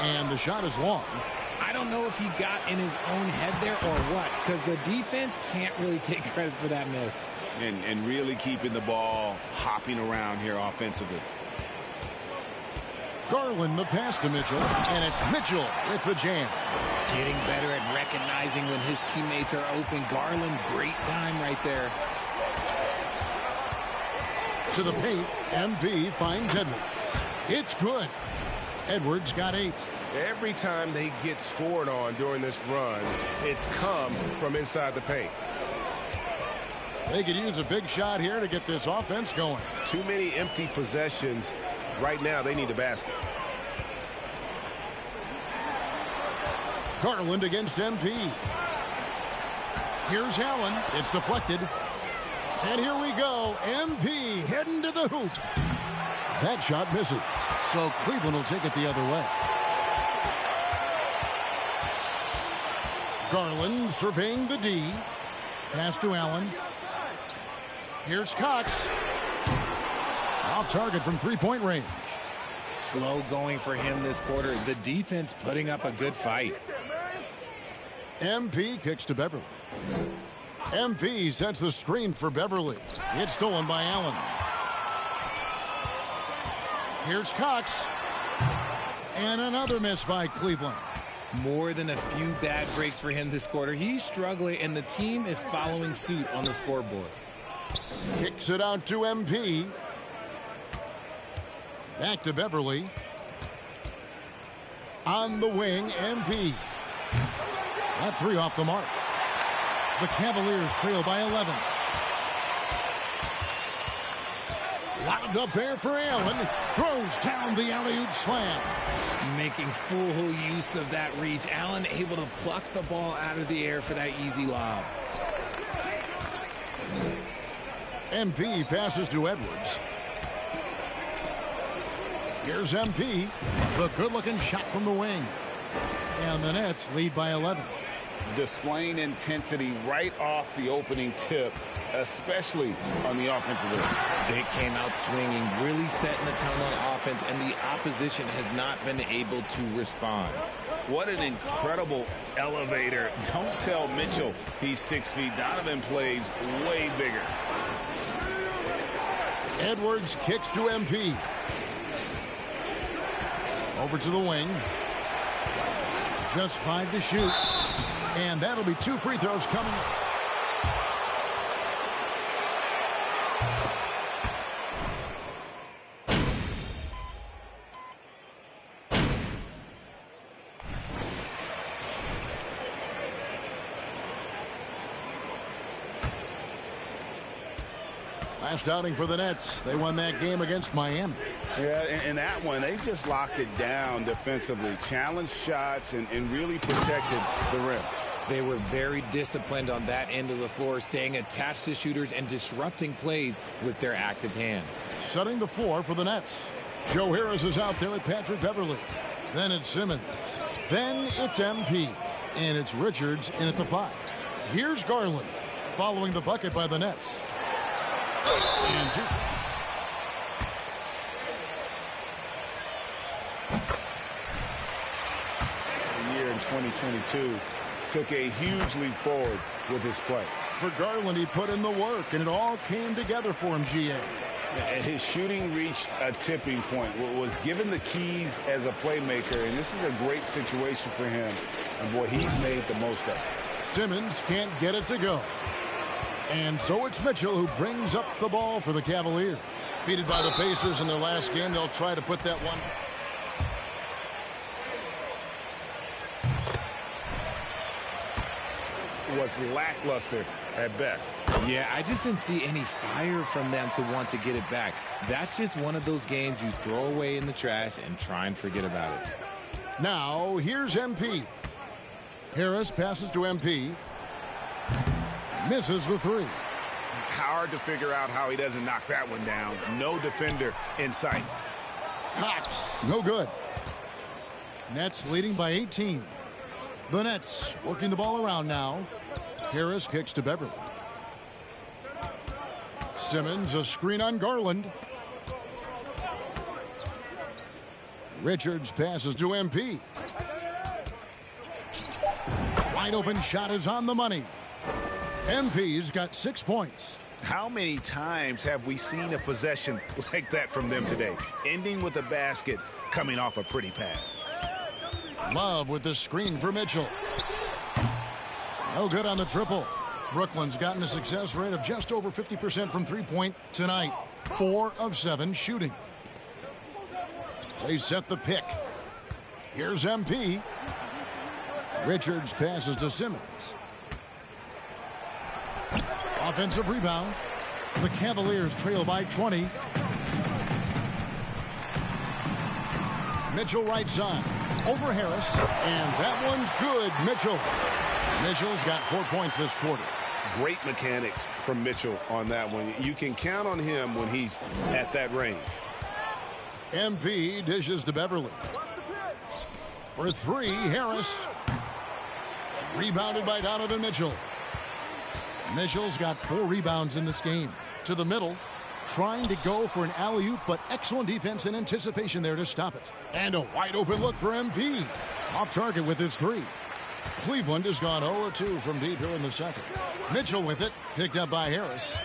And the shot is long. I don't know if he got in his own head there or what, because the defense can't really take credit for that miss. And really keeping the ball hopping around here offensively. Garland the pass to Mitchell, and it's Mitchell with the jam. Getting better at recognizing when his teammates are open. Garland, great time right there. To the paint, MP finds Edwards. It's good. Edwards got 8. Every time they get scored on during this run, it's come from inside the paint. They could use a big shot here to get this offense going. Too many empty possessions. Right now, they need a basket. Garland against MP. Here's Allen. It's deflected. And here we go. MP heading to the hoop. That shot misses. So Cleveland will take it the other way. Garland surveying the D. Pass to Allen. Here's Cox. Off target from 3-point range. Slow going for him this quarter. The defense putting up a good fight. MP kicks to Beverly. MP sets the screen for Beverly. It's stolen by Allen. Here's Cox. And another miss by Cleveland. More than a few bad breaks for him this quarter. He's struggling, and the team is following suit on the scoreboard. Kicks it out to MP. Back to Beverly. On the wing, MP. That 3 off the mark. The Cavaliers trail by 11. Lobbed up there for Allen. Throws down the alley-oop slam. Making full use of that reach. Allen able to pluck the ball out of the air for that easy lob. MP passes to Edwards. Here's MP. The good-looking shot from the wing. And the Nets lead by 11. Displaying intensity right off the opening tip, especially on the offensive end. They came out swinging, really setting the tone on offense, and the opposition has not been able to respond. What an incredible elevator. Don't tell Mitchell he's 6 feet. Donovan plays way bigger. Edwards kicks to MP. Over to the wing. Just 5 to shoot. And that'll be 2 free throws coming up. Last outing for the Nets. They won that game against Miami. Yeah, in that one, they just locked it down defensively. Challenged shots and really protected the rim. They were very disciplined on that end of the floor, staying attached to shooters and disrupting plays with their active hands. Setting the floor for the Nets. Joe Harris is out there with Patrick Beverly. Then it's Simmons. Then it's MP. And it's Richards in at the 5. Here's Garland following the bucket by the Nets. And 2. The year in 2022 took a huge leap forward with his play. For Garland, he put in the work, and it all came together for him, GA. His shooting reached a tipping point, was given the keys as a playmaker, and this is a great situation for him, and boy, he's made the most of it. Simmons can't get it to go. And so it's Mitchell who brings up the ball for the Cavaliers. Defeated by the Pacers in their last game, they'll try to put that one. Was lackluster at best. Yeah, I just didn't see any fire from them to want to get it back. That's just one of those games you throw away in the trash and try and forget about it. Now, here's MP. Harris passes to MP. Misses the 3. Hard to figure out how he doesn't knock that one down. No defender in sight. Cox, no good. Nets leading by 18. The Nets working the ball around now. Harris kicks to Beverly. Simmons, a screen on Garland. Richards passes to MP. Wide open shot is on the money. MP's got 6 points. How many times have we seen a possession like that from them today? Ending with a basket, coming off a pretty pass. Love with the screen for Mitchell. No good on the triple. Brooklyn's gotten a success rate of just over 50% from three-point tonight. 4 of 7 shooting. They set the pick. Here's MP. Richards passes to Simmons. Offensive rebound. The Cavaliers trail by 20. Mitchell right side. Over Harris. And that one's good. Mitchell's got 4 points this quarter. Great mechanics from Mitchell on that one. You can count on him when he's at that range. MP dishes to Beverly. For 3, Harris. Rebounded by Donovan Mitchell. Mitchell's got 4 rebounds in this game. To the middle. Trying to go for an alley-oop, but excellent defense and anticipation there to stop it. And a wide open look for MP. Off target with his 3. Cleveland has gone 0-2 from deep here in the second. Mitchell with it. Picked up by Harris.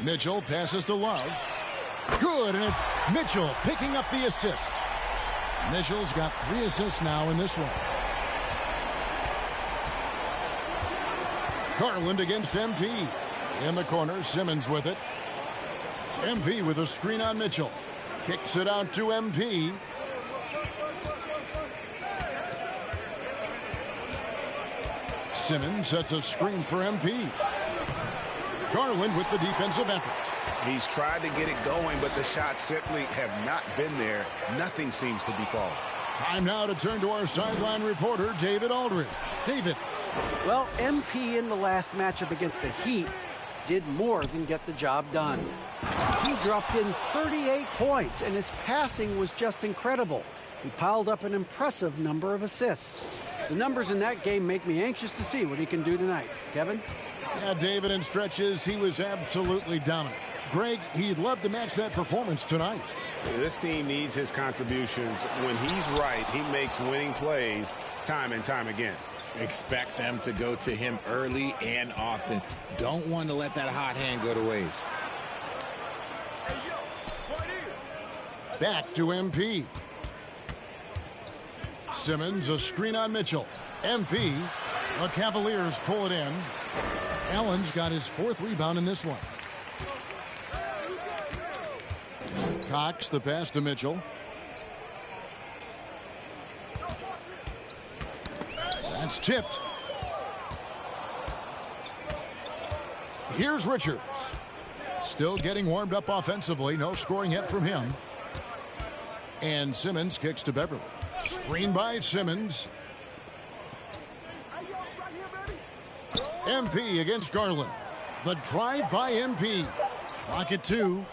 Mitchell passes to Love. Good, and it's Mitchell picking up the assist. Mitchell's got 3 assists now in this one. Garland against MP. In the corner, Simmons with it. MP with a screen on Mitchell. Kicks it out to MP. Simmons sets a screen for MP. Garland with the defensive effort. He's tried to get it going, but the shots simply have not been there. Nothing seems to be falling. Time now to turn to our sideline reporter, David Aldridge. David. Well, MP in the last matchup against the Heat did more than get the job done. He dropped in 38 points, and his passing was just incredible. He piled up an impressive number of assists. The numbers in that game make me anxious to see what he can do tonight. Kevin? Yeah, David, in stretches, he was absolutely dominant. Greg, he'd love to match that performance tonight. This team needs his contributions. When he's right, he makes winning plays time and time again. Expect them to go to him early and often. Don't want to let that hot hand go to waste. Back to MP. Simmons, a screen on Mitchell. MP, the Cavaliers pull it in. Allen's got his 4th rebound in this one. Cox, the pass to Mitchell. That's tipped. Here's Richards. Still getting warmed up offensively. No scoring yet from him. And Simmons kicks to Beverly. Screen by Simmons. MP against Garland. The drive by MP. Clock at 2.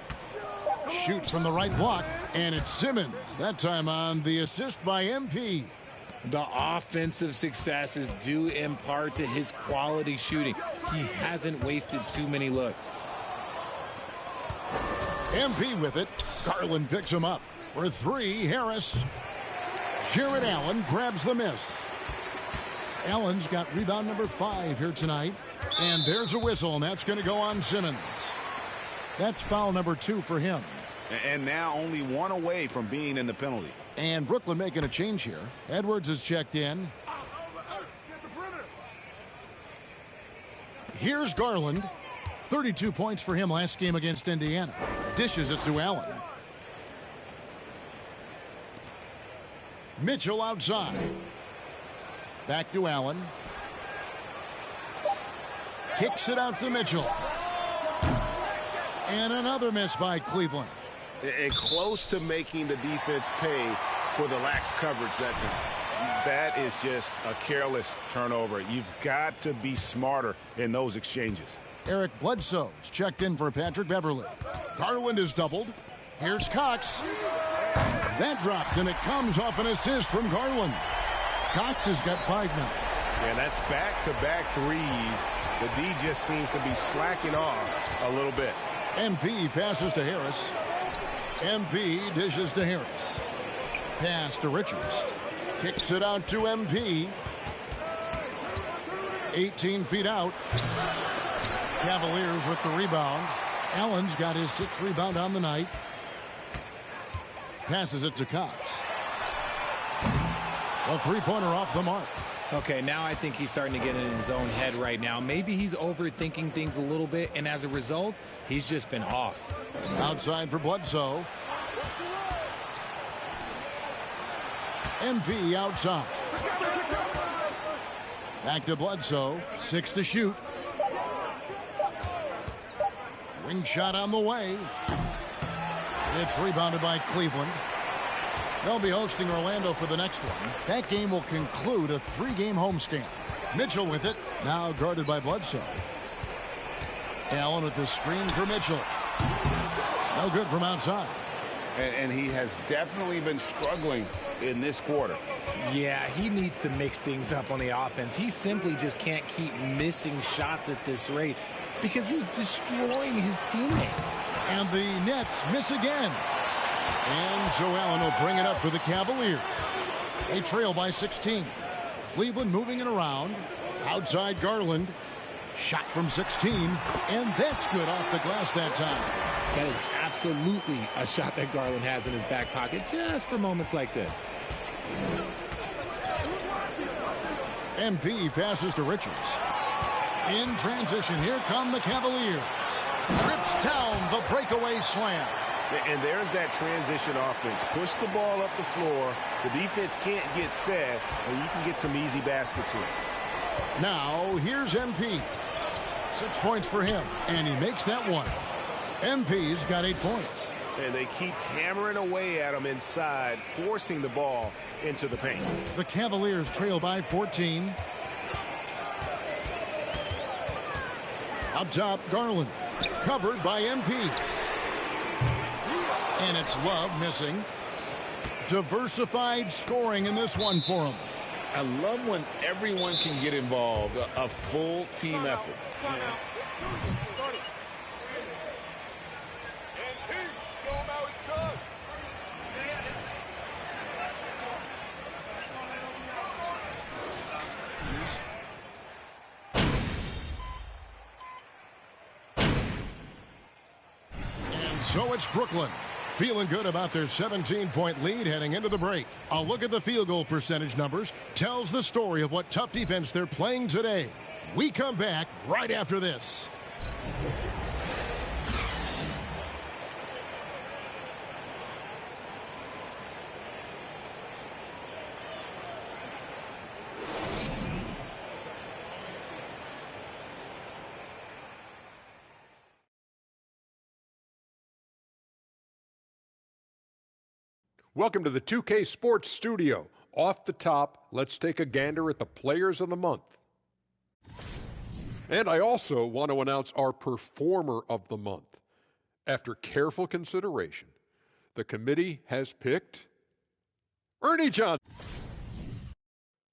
Shoots from the right block. And it's Simmons. That time on the assist by MP. The offensive success is due in part to his quality shooting. He hasn't wasted too many looks. MP with it. Garland picks him up. For 3, Harris. Jared Allen grabs the miss. Allen's got rebound number 5 here tonight. And there's a whistle, and that's going to go on Simmons. That's foul number 2 for him. And now only 1 away from being in the penalty. And Brooklyn making a change here. Edwards is checked in. Here's Garland. 32 points for him last game against Indiana. Dishes it to Allen. Mitchell outside. Back to Allen. Kicks it out to Mitchell. And another miss by Cleveland. And close to making the defense pay for the lax coverage that time. That is just a careless turnover. You've got to be smarter in those exchanges. Eric Bledsoe's checked in for Patrick Beverly. Garland is doubled. Here's Cox. That drops, and it comes off an assist from Garland. Cox has got 5 now. Yeah, that's back-to-back threes. The D just seems to be slacking off a little bit. MP passes to Harris. MP dishes to Harris. Pass to Richards. Kicks it out to MP. 18 feet out. Cavaliers with the rebound. Allen's got his 6th rebound on the night. Passes it to Cox. A 3-pointer off the mark. Okay, now I think he's starting to get in his own head right now. Maybe he's overthinking things a little bit, and as a result, he's just been off. Outside for Bledsoe. MP outside. Back to Bledsoe. 6 to shoot. Wing shot on the way. It's rebounded by Cleveland. They'll be hosting Orlando for the next one. That game will conclude a 3-game homestand. Mitchell with it. Now guarded by Bledsoe. Allen with the screen for Mitchell. No good from outside. And he has definitely been struggling in this quarter. Yeah, he needs to mix things up on the offense. He simply just can't keep missing shots at this rate because he's destroying his teammates. And the Nets miss again. And so Allen will bring it up for the Cavaliers. They trail by 16. Cleveland moving it around. Outside Garland. Shot from 16, and that's good off the glass that time. That is absolutely a shot that Garland has in his back pocket just for moments like this. MP passes to Richards. In transition, here come the Cavaliers. Trips down the breakaway slam. And there's that transition offense. Push the ball up the floor. The defense can't get set, and you can get some easy baskets here. Now, here's MP. 6 points for him, and he makes that one. MP's got 8 points. And they keep hammering away at him inside, forcing the ball into the paint. The Cavaliers trail by 14. Up top, Garland. Covered by MP. And it's Love missing. Diversified scoring in this one for him. I love when everyone can get involved, a full team effort. And so it's Brooklyn. Feeling good about their 17-point lead heading into the break. A look at the field goal percentage numbers tells the story of what tough defense they're playing today. We come back right after this. Welcome to the 2K Sports Studio. Off the top, let's take a gander at the Players of the Month. And I also want to announce our Performer of the Month. After careful consideration, the committee has picked Ernie Johnson.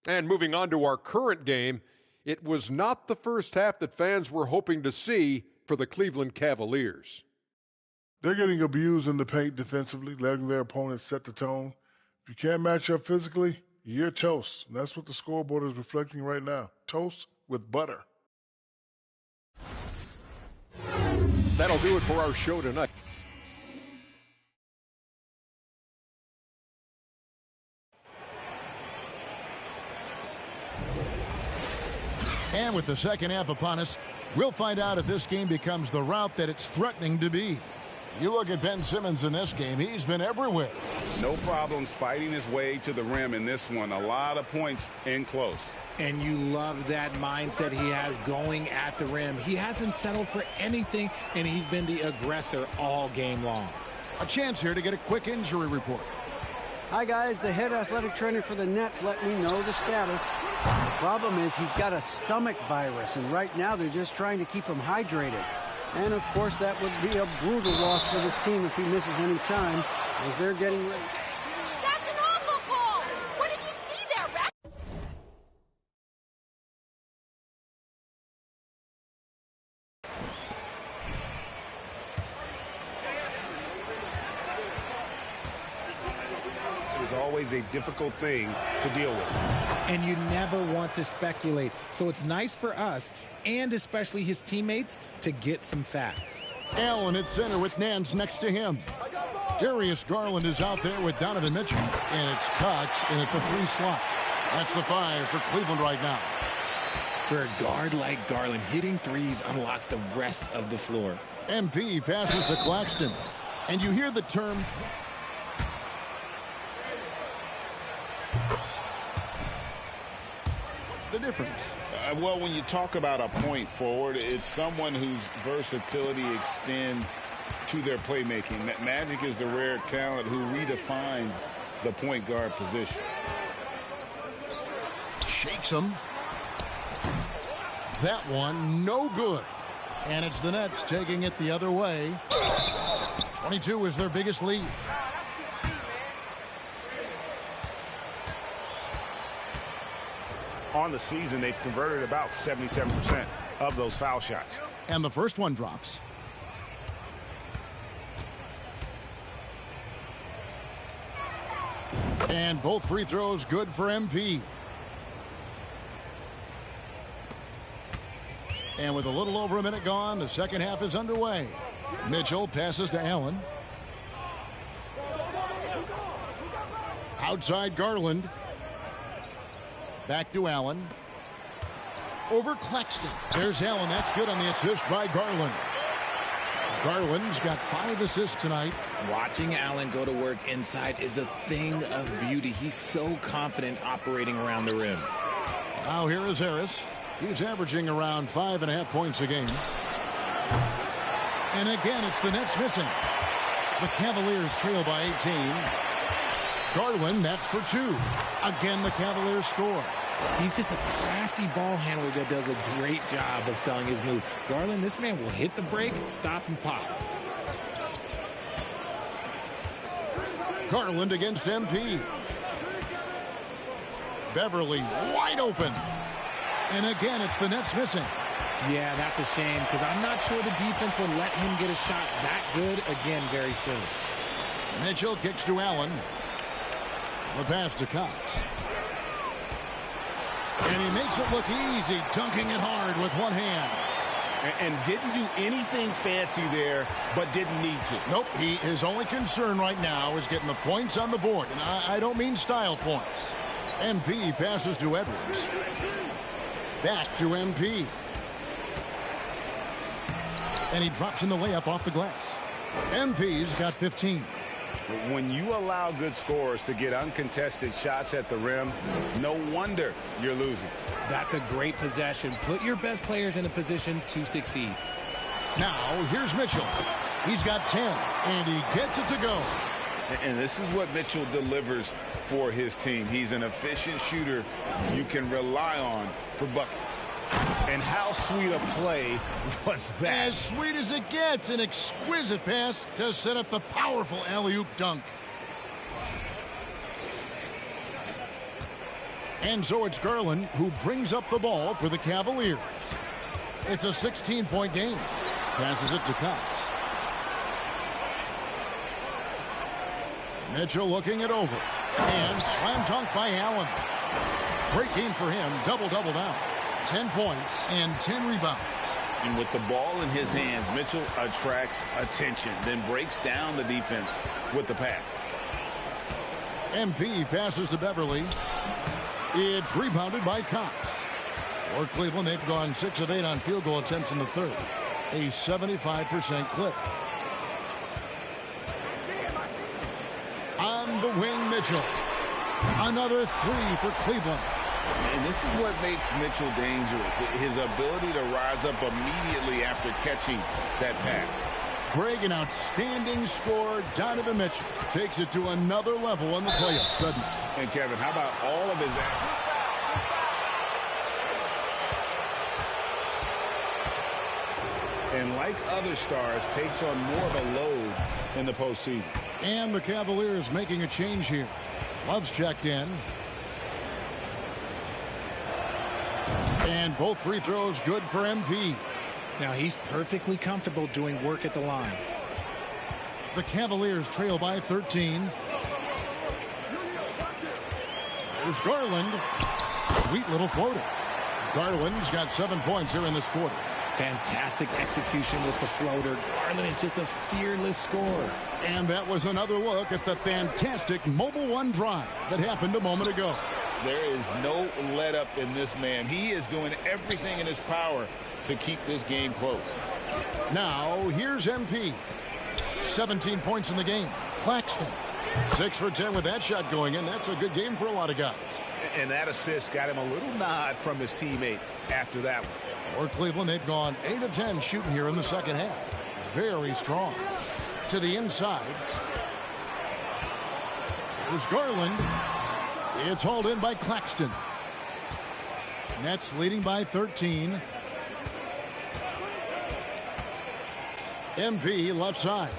And moving on to our current game, it was not the first half that fans were hoping to see for the Cleveland Cavaliers. They're getting abused in the paint defensively, letting their opponents set the tone. If you can't match up physically, you're toast. And that's what the scoreboard is reflecting right now. Toast with butter. That'll do it for our show tonight. And with the second half upon us, we'll find out if this game becomes the route that it's threatening to be. You look at Ben Simmons in this game, he's been everywhere. No problems fighting his way to the rim in this one. A lot of points in close. And you love that mindset he has going at the rim. He hasn't settled for anything, and he's been the aggressor all game long. A chance here to get a quick injury report. Hi, guys. The head athletic trainer for the Nets let me know the status. The problem is he's got a stomach virus, and right now they're just trying to keep him hydrated. And, of course, that would be a brutal loss for this team if he misses any time as they're getting ready. That's an awful call! What did you see there, Rex? It was always a difficult thing to deal with. And you never want to speculate. So it's nice for us, and especially his teammates, to get some facts. Allen at center with Nance next to him. Darius Garland is out there with Donovan Mitchell. And it's Cox in at the 3 slot. That's the 5 for Cleveland right now. For a guard like Garland, hitting threes unlocks the rest of the floor. MP passes to Claxton. And you hear the term... What's the difference? Well, when you talk about a point forward, it's someone whose versatility extends to their playmaking. Magic is the rare talent who redefined the point guard position. Shakes him. That one, no good. And it's the Nets taking it the other way. 22 is their biggest lead. On the season, they've converted about 77% of those foul shots. And the first one drops. And both free throws good for MP. And with a little over a minute gone, the second half is underway. Mitchell passes to Allen. Outside Garland. Back to Allen. Over Claxton. There's Allen. That's good on the assist by Garland. Garland's got 5 assists tonight. Watching Allen go to work inside is a thing of beauty. He's so confident operating around the rim. Now here is Harris. He's averaging around 5.5 points a game. And again, it's the Nets missing. The Cavaliers trail by 18. Garland, that's for 2. Again, the Cavaliers score. He's just a crafty ball handler that does a great job of selling his move. Garland, this man will hit the break, stop, and pop. Garland against MP. Beverly wide open. And again, it's the Nets missing. Yeah, that's a shame because I'm not sure the defense will let him get a shot that good again very soon. Mitchell kicks to Allen. The pass to Cox. And he makes it look easy, dunking it hard with one hand. And didn't do anything fancy there, but didn't need to. Nope, his only concern right now is getting the points on the board. And I don't mean style points. MP passes to Edwards. Back to MP. And he drops in the layup off the glass. MP's got 15. When you allow good scorers to get uncontested shots at the rim, no wonder you're losing. That's a great possession. Put your best players in a position to succeed. Now, here's Mitchell. He's got 10, and he gets it to go. And this is what Mitchell delivers for his team. He's an efficient shooter you can rely on for buckets. And how sweet a play was that? As sweet as it gets. An exquisite pass to set up the powerful alley-oop dunk. And so it's Garland who brings up the ball for the Cavaliers. It's a 16-point game. Passes it to Cox. Mitchell looking it over. And slam dunk by Allen. Great game for him. Double-double now. 10 points and 10 rebounds. And with the ball in his hands, Mitchell attracts attention, then breaks down the defense with the pass. MP passes to Beverly. It's rebounded by Cox. For Cleveland, they've gone 6 of 8 on field goal attempts in the third. A 75% clip. On the wing, Mitchell. Another 3 for Cleveland. And this is what makes Mitchell dangerous. His ability to rise up immediately after catching that pass. Greg, an outstanding scorer. Donovan Mitchell takes it to another level in the playoffs, doesn't he? And Kevin, how about all of his... And like other stars, takes on more of a load in the postseason. And the Cavaliers making a change here. Love's checked in. And both free throws good for MP. Now he's perfectly comfortable doing work at the line. The Cavaliers trail by 13. There's Garland. Sweet little floater. Garland's got 7 points here in this quarter. Fantastic execution with the floater. Garland is just a fearless scorer. And that was another look at the fantastic Mobile One drive that happened a moment ago. There is no let up in this man. He is doing everything in his power to keep this game close. Now, here's MP. 17 points in the game. Claxton. 6 for 10 with that shot going in. That's a good game for a lot of guys. And that assist got him a little nod from his teammate after that one. For Cleveland, they've gone 8 of 10 shooting here in the second half. Very strong. To the inside. There's Garland. It's hauled in by Claxton. Nets leading by 13. MP left side.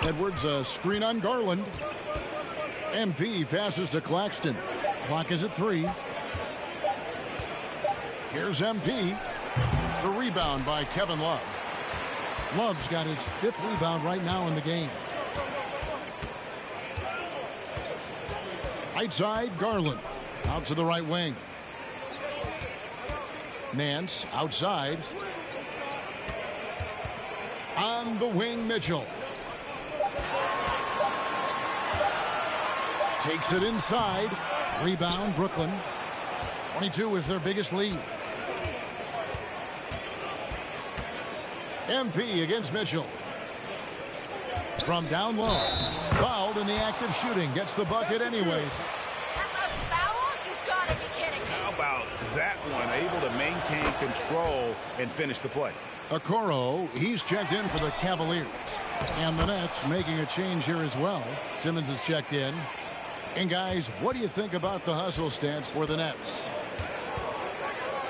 Edwards a screen on Garland. MP passes to Claxton. Clock is at 3. Here's MP. The rebound by Kevin Love. Love's got his 5th rebound right now in the game. Right side, Garland. Out to the right wing. Nance outside. On the wing, Mitchell. Takes it inside. Rebound, Brooklyn. 22 is their biggest lead. MP against Mitchell. From down low. Fouled in the act of shooting. Gets the bucket anyways. How about that one? Able to maintain control and finish the play. Okoro, he's checked in for the Cavaliers. And the Nets making a change here as well. Simmons is checked in. And guys, what do you think about the hustle stance for the Nets?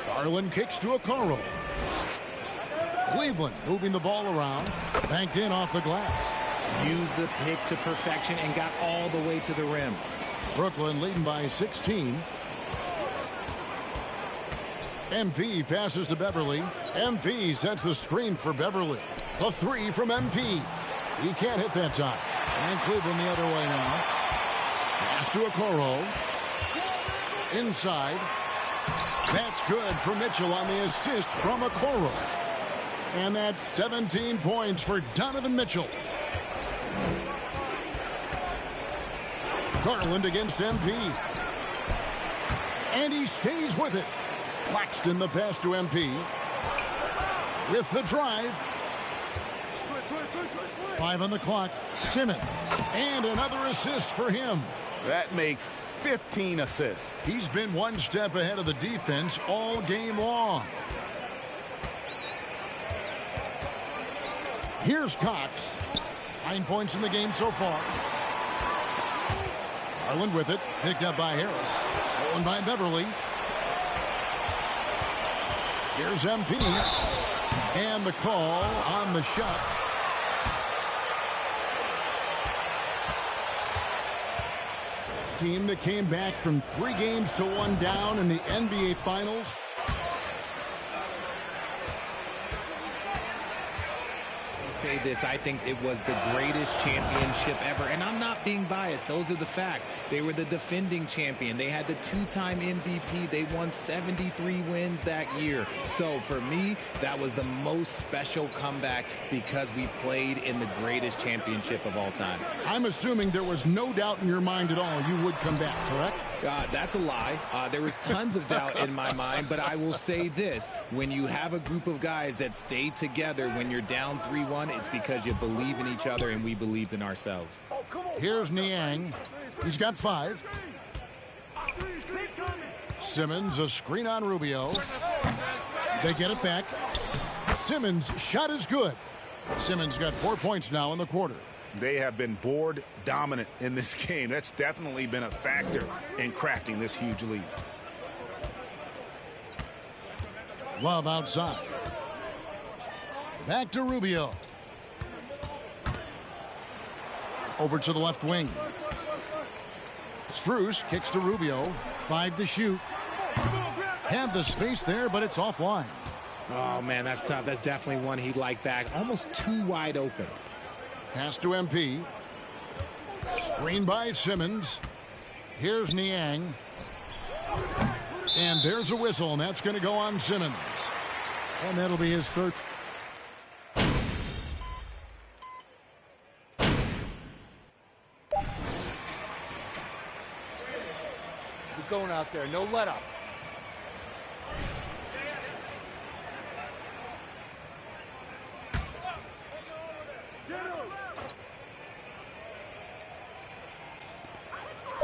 Garland kicks to Okoro. Cleveland moving the ball around. Banked in off the glass. Used the pick to perfection and got all the way to the rim. Brooklyn leading by 16. MP passes to Beverly. MP sets the screen for Beverly. A three from MP. He can't hit that time. And Cleveland the other way now. Pass to Okoro. Inside. That's good for Mitchell on the assist from Okoro. And that's 17 points for Donovan Mitchell. Garland against MP. And he stays with it. Claxton the pass to MP. With the drive. 5 on the clock. Simmons. And another assist for him. That makes 15 assists. He's been one step ahead of the defense all game long. Here's Cox. 9 points in the game so far. Garland with it. Picked up by Harris. Stolen by Beverly. Here's MP. And the call on the shot. Team that came back from 3 games to 1 down in the NBA Finals. Say this, I think it was the greatest championship ever, and I'm not being biased. Those are the facts. They were the defending champion. They had the 2-time MVP. They won 73 wins that year. So for me, that was the most special comeback because we played in the greatest championship of all time. I'm assuming there was no doubt in your mind at all you would come back, correct? That's a lie. There was tons of doubt in my mind, but I will say this. When you have a group of guys that stay together when you're down 3-1, it's because you believe in each other and we believed in ourselves. Here's Niang. He's got 5. Simmons, a screen on Rubio. They get it back. Simmons' shot is good. Simmons got 4 points now in the quarter. They have been board dominant in this game. That's definitely been a factor in crafting this huge lead. Love outside. Back to Rubio. Over to the left wing. Strus kicks to Rubio. 5 to shoot. Had the space there, but it's offline. Oh, man, that's tough. That's definitely one he'd like back. Almost too wide open. Pass to MP. Screen by Simmons. Here's Niang. And there's a whistle, and that's going to go on Simmons. And that'll be his third. We're going out there. No let up.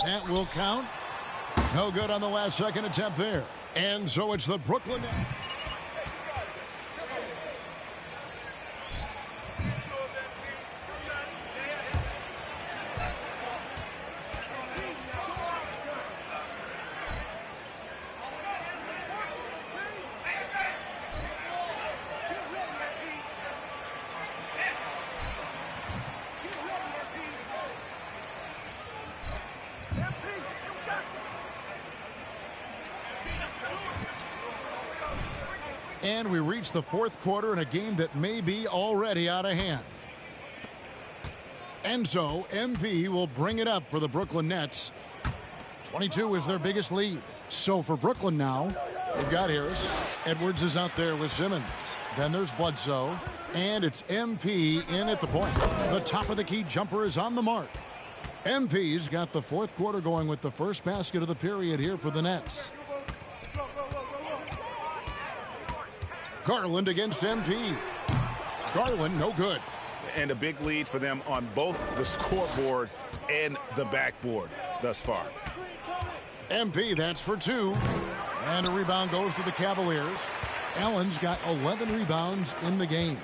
That will count. No good on the last second attempt there. And so it's the Brooklyn Nets. And we reach the 4th quarter in a game that may be already out of hand. And so MP will bring it up for the Brooklyn Nets. 22 is their biggest lead. So for Brooklyn now, they've got Harris. Edwards is out there with Simmons. Then there's Bledsoe. And it's MP in at the point. The top of the key jumper is on the mark. MP's got the fourth quarter going with the first basket of the period here for the Nets. Garland against MP. Garland, no good. And a big lead for them on both the scoreboard and the backboard thus far. MP, that's for 2. And a rebound goes to the Cavaliers. Allen's got 11 rebounds in the game.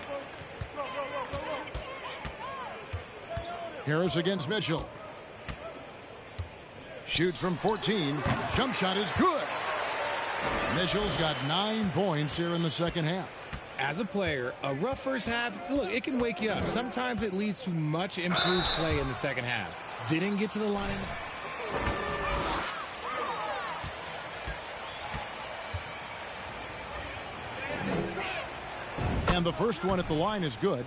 Harris against Mitchell. Shoots from 14. Jump shot is good. Mitchell's got 9 points here in the second half. As a player, a rough first half, look, it can wake you up. Sometimes it leads to much improved play in the second half. Didn't get to the line. And the first one at the line is good.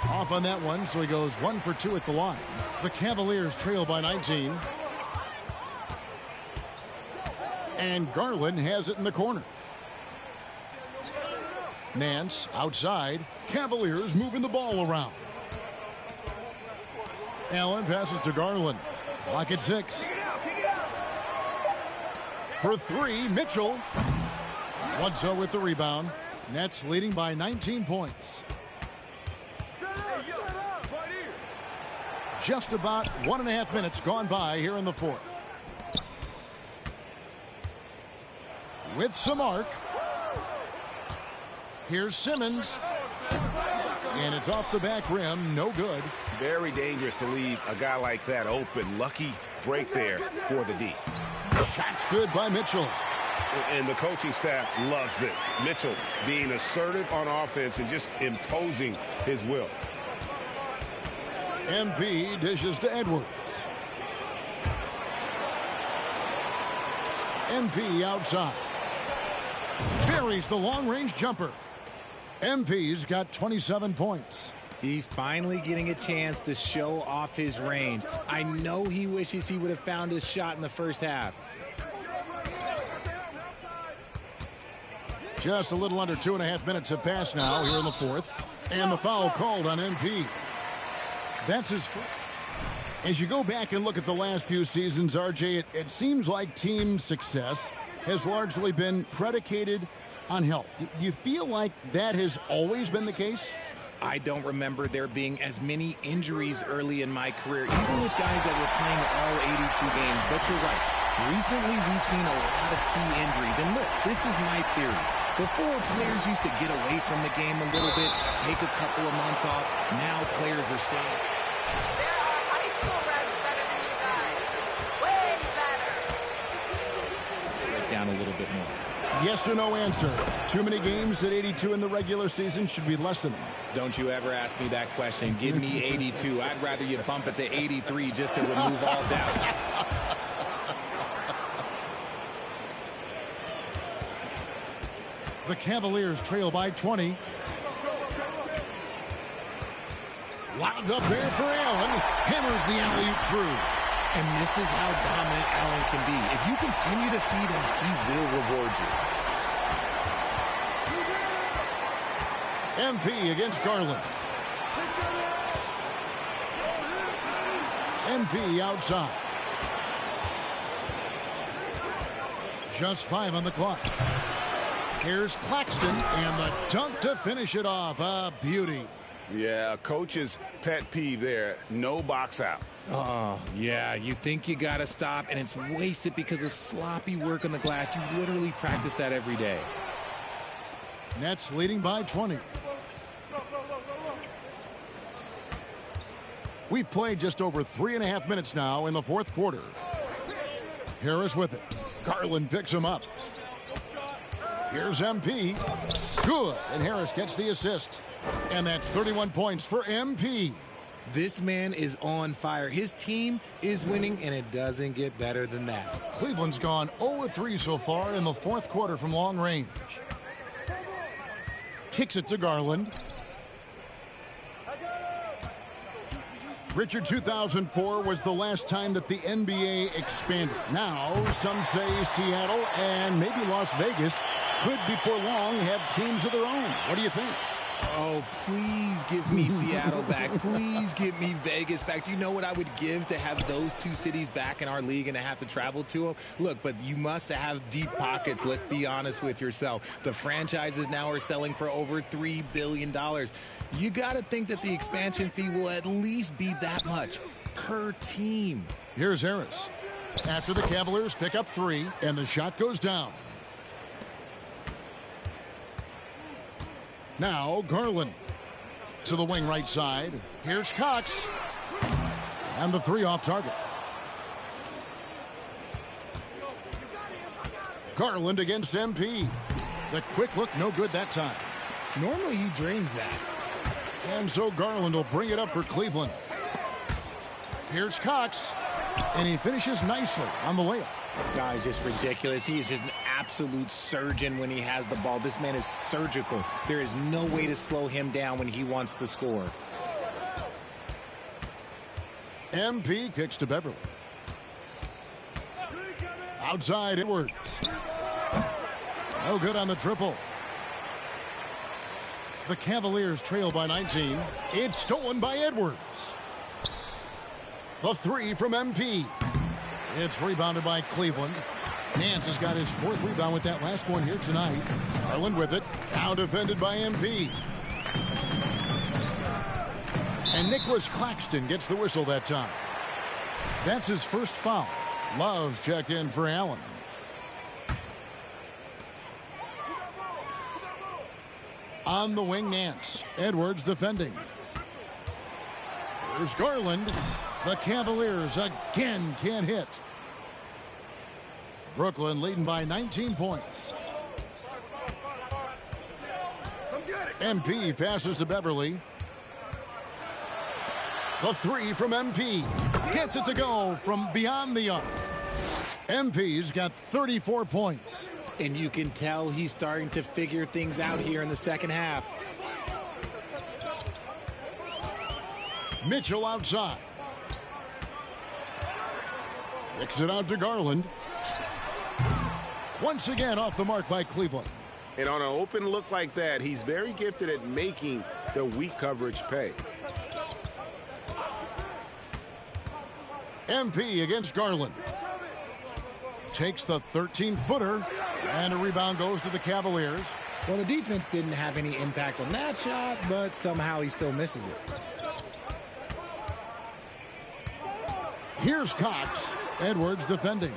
Off on that one, so he goes 1 for 2 at the line. The Cavaliers trail by 19. And Garland has it in the corner. Nance outside. Cavaliers moving the ball around. Allen passes to Garland. Clock at 6. For 3, Mitchell. Bledsoe with the rebound. Nets leading by 19 points. Just about 1.5 minutes gone by here in the fourth. With some arc. Here's Simmons. And it's off the back rim. No good. Very dangerous to leave a guy like that open. Lucky break there for the D. Shot's good by Mitchell. And the coaching staff loves this. Mitchell being assertive on offense and just imposing his will. MP dishes to Edwards. MP outside. Buries the long-range jumper. MP's got 27 points. He's finally getting a chance to show off his range. I know he wishes he would have found his shot in the first half. Just a little under 2.5 minutes have passed now here in the fourth. And the foul called on MP. That's his foot. As you go back and look at the last few seasons, RJ, it seems like team success has largely been predicated on health. Do you feel like that has always been the case? I don't remember there being as many injuries early in my career, even with guys that were playing all 82 games. But you're right. Recently, we've seen a lot of key injuries. And look, this is my theory. Before, players used to get away from the game a little bit, take a couple of months off. Now players are staying. There are high school refs better than you guys. Way better. Break down a little bit more. Yes or no answer. Too many games at 82 in the regular season should be less than them. Don't you ever ask me that question. Give me 82. I'd rather you bump it to 83 just to remove all doubt. The Cavaliers trail by 20. Wound up there for Allen. Hammers the alley-oop through. And this is how dominant Allen can be. If you continue to feed him, he will reward you. MP against Garland. MP outside. Just 5 on the clock. Here's Claxton, and the dunk to finish it off. A beauty. Yeah, coach's pet peeve there. No box out. Oh, yeah, you think you got to stop, and it's wasted because of sloppy work on the glass. You literally practice that every day. Nets leading by 20. We've played just over 3.5 minutes now in the fourth quarter. Harris with it. Garland picks him up. Here's MP. Good. And Harris gets the assist. And that's 31 points for MP. This man is on fire. His team is winning, and it doesn't get better than that. Cleveland's gone 0-3 so far in the fourth quarter from long range. Kicks it to Garland. Richard, 2004 was the last time that the NBA expanded. Now, some say Seattle and maybe Las Vegas could before long have teams of their own. What do you think? Oh, please give me Seattle back. Please give me Vegas back. Do you know what I would give to have those two cities back in our league and to have to travel to them? Look, but you must have deep pockets. Let's be honest with yourself. The franchises now are selling for over $3 billion. You got to think that the expansion fee will at least be that much per team. Here's Harris. After the Cavaliers pick up 3, and the shot goes down. Now Garland to the wing right side. Here's Cox. And the 3 off target. Garland against MP. The quick look, no good that time. Normally he drains that. And so Garland will bring it up for Cleveland. Here's Cox. And he finishes nicely on the layup. Guy is just ridiculous. He is just an absolute surgeon when he has the ball. This man is surgical. There is no way to slow him down when he wants to score. MP kicks to Beverly. Outside Edwards. No good on the triple. The Cavaliers trail by 19. It's stolen by Edwards. The 3 from MP. It's rebounded by Cleveland. Nance has got his 4th rebound with that last one here tonight. Garland with it. Now defended by MP. And Nicholas Claxton gets the whistle that time. That's his first foul. Love's checked in for Allen. On the wing, Nance. Edwards defending. Here's Garland. The Cavaliers again can't hit. Brooklyn leading by 19 points. MP passes to Beverly. The 3 from MP. Gets it to go from beyond the arc. MP's got 34 points. And you can tell he's starting to figure things out here in the second half. Mitchell outside. Kicks it out to Garland. Once again off the mark by Cleveland. And on an open look like that, he's very gifted at making the weak coverage pay. MP against Garland. Takes the 13-footer, and a rebound goes to the Cavaliers. Well, the defense didn't have any impact on that shot, but somehow he still misses it. Here's Cox. Edwards defending.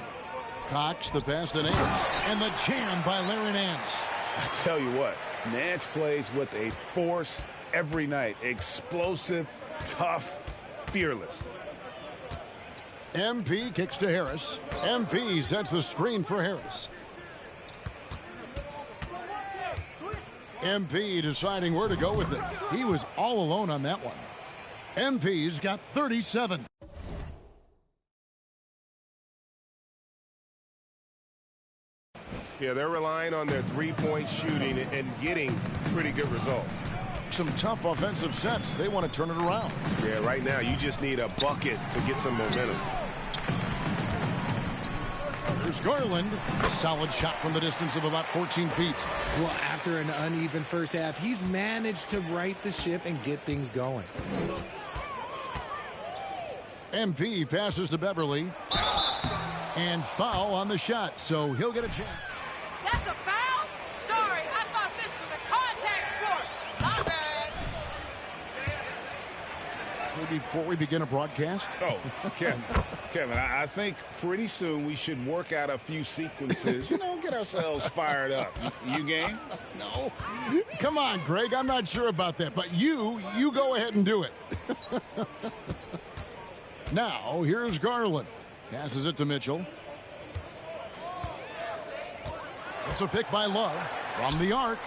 Cox, the pass to Nance. And the jam by Larry Nance. I tell you what, Nance plays with a force every night. Explosive, tough, fearless. MP kicks to Harris. MP sets the screen for Harris. MP deciding where to go with it. He was all alone on that one. MP's got 37. Yeah, they're relying on their three-point shooting and getting pretty good results. Some tough offensive sets. They want to turn it around. Yeah, right now you just need a bucket to get some momentum. There's Garland. Solid shot from the distance of about 14 feet. Well, after an uneven first half, he's managed to right the ship and get things going. MP passes to Beverly. And foul on the shot, so he'll get a chance. That's a foul? Sorry, I thought this was a contact sport. My bad. So before we begin a broadcast? Oh, Kevin, I think pretty soon we should work out a few sequences, get ourselves fired up. You game? No. Come on, Greg, I'm not sure about that, but you go ahead and do it. Now, here's Garland. Passes it to Mitchell. It's a pick by Love from the arc.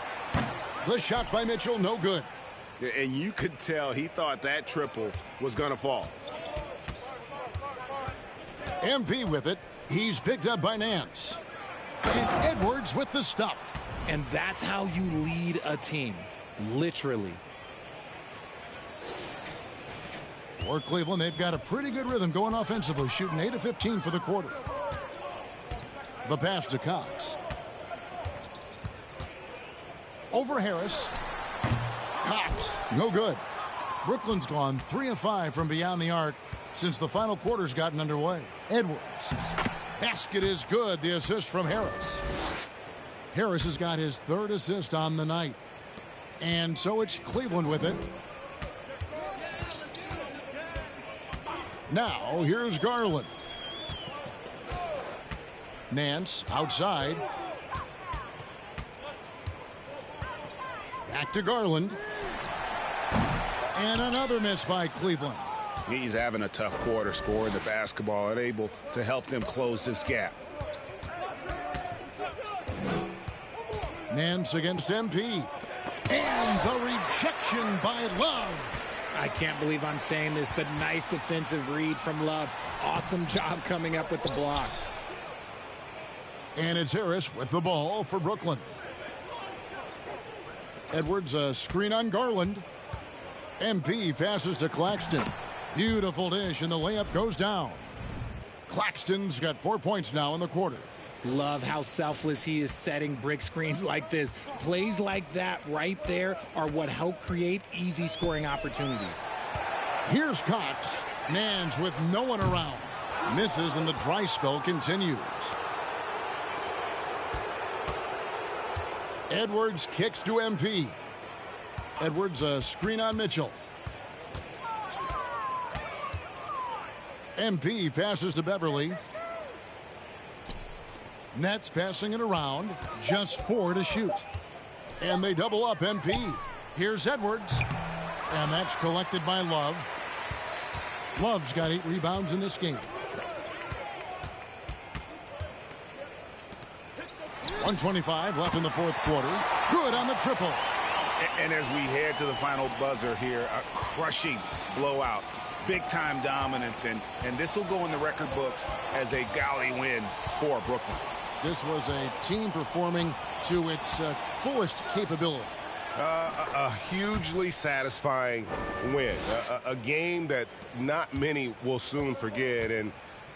The shot by Mitchell, no good. And you could tell he thought that triple was going to fall. MP with it. He's picked up by Nance. And Edwards with the stuff. And that's how you lead a team. Literally. For Cleveland, they've got a pretty good rhythm going offensively, shooting 8 of 15 for the quarter. The pass to Cox. Over Harris. Cox, no good. Brooklyn's gone 3 of 5 from beyond the arc since the final quarter's gotten underway. Edwards. Basket is good. The assist from Harris. Harris has got his 3rd assist on the night. And so it's Cleveland with it. Now, here's Garland. Nance outside. Back to Garland. And another miss by Cleveland. He's having a tough quarter, scoring the basketball, unable to help them close this gap. Nance against MP. And the rejection by Love. I can't believe I'm saying this, but nice defensive read from Love. Awesome job coming up with the block. And it's Harris with the ball for Brooklyn. Edwards, a screen on Garland. MP passes to Claxton. Beautiful dish, and the layup goes down. Claxton's got 4 points now in the quarter. Love how selfless he is setting brick screens like this. Plays like that right there are what help create easy scoring opportunities. Here's Cox. Nance with no one around. Misses, and the dry spell continues. Edwards kicks to MP. Edwards, a screen on Mitchell. MP passes to Beverly. Nets passing it around. Just 4 to shoot. And they double up MP. Here's Edwards. And that's collected by Love. Love's got 8 rebounds in this game. 1:25 left in the 4th quarter. Good on the triple. And as we head to the final buzzer here, a crushing blowout. Big-time dominance, and this will go in the record books as a gaudy win for Brooklyn. This was a team performing to its fullest capability. A hugely satisfying win. A game that not many will soon forget, and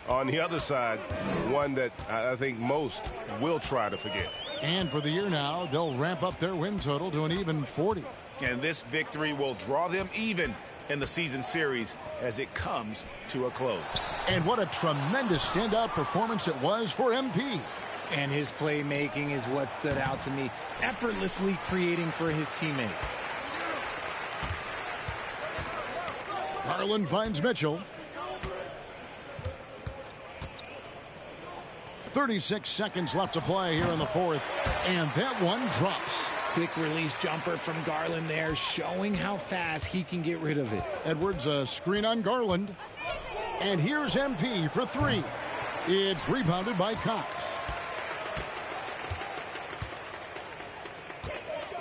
on the other side, one that I think most will try to forget. And for the year now, they'll ramp up their win total to an even 40. And this victory will draw them even in the season series as it comes to a close. And what a tremendous standout performance it was for MP. And his playmaking is what stood out to me, effortlessly creating for his teammates. Garland finds Mitchell. 36 seconds left to play here in the 4th. And that one drops. Quick release jumper from Garland there, showing how fast he can get rid of it. Edwards, a screen on Garland. And here's MP for 3. It's rebounded by Cox.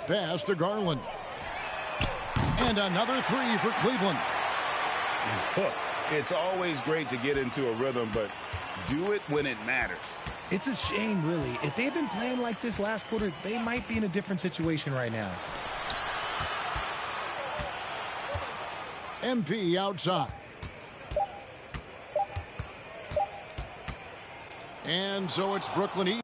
Pass to Garland. And another 3 for Cleveland. It's always great to get into a rhythm, but do it when it matters. It's a shame, really. If they've been playing like this last quarter, they might be in a different situation right now. MP outside. And so it's Brooklyn East.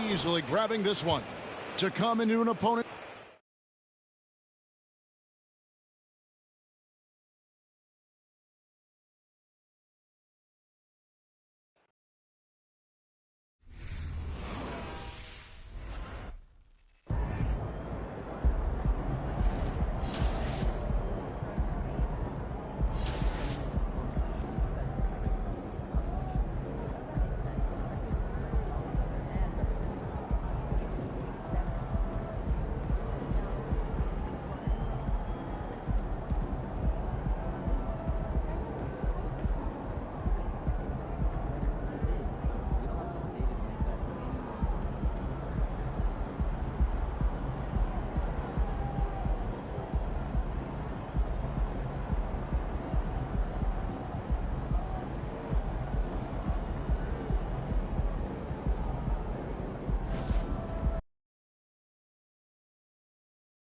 Easily grabbing this one to come into an opponent.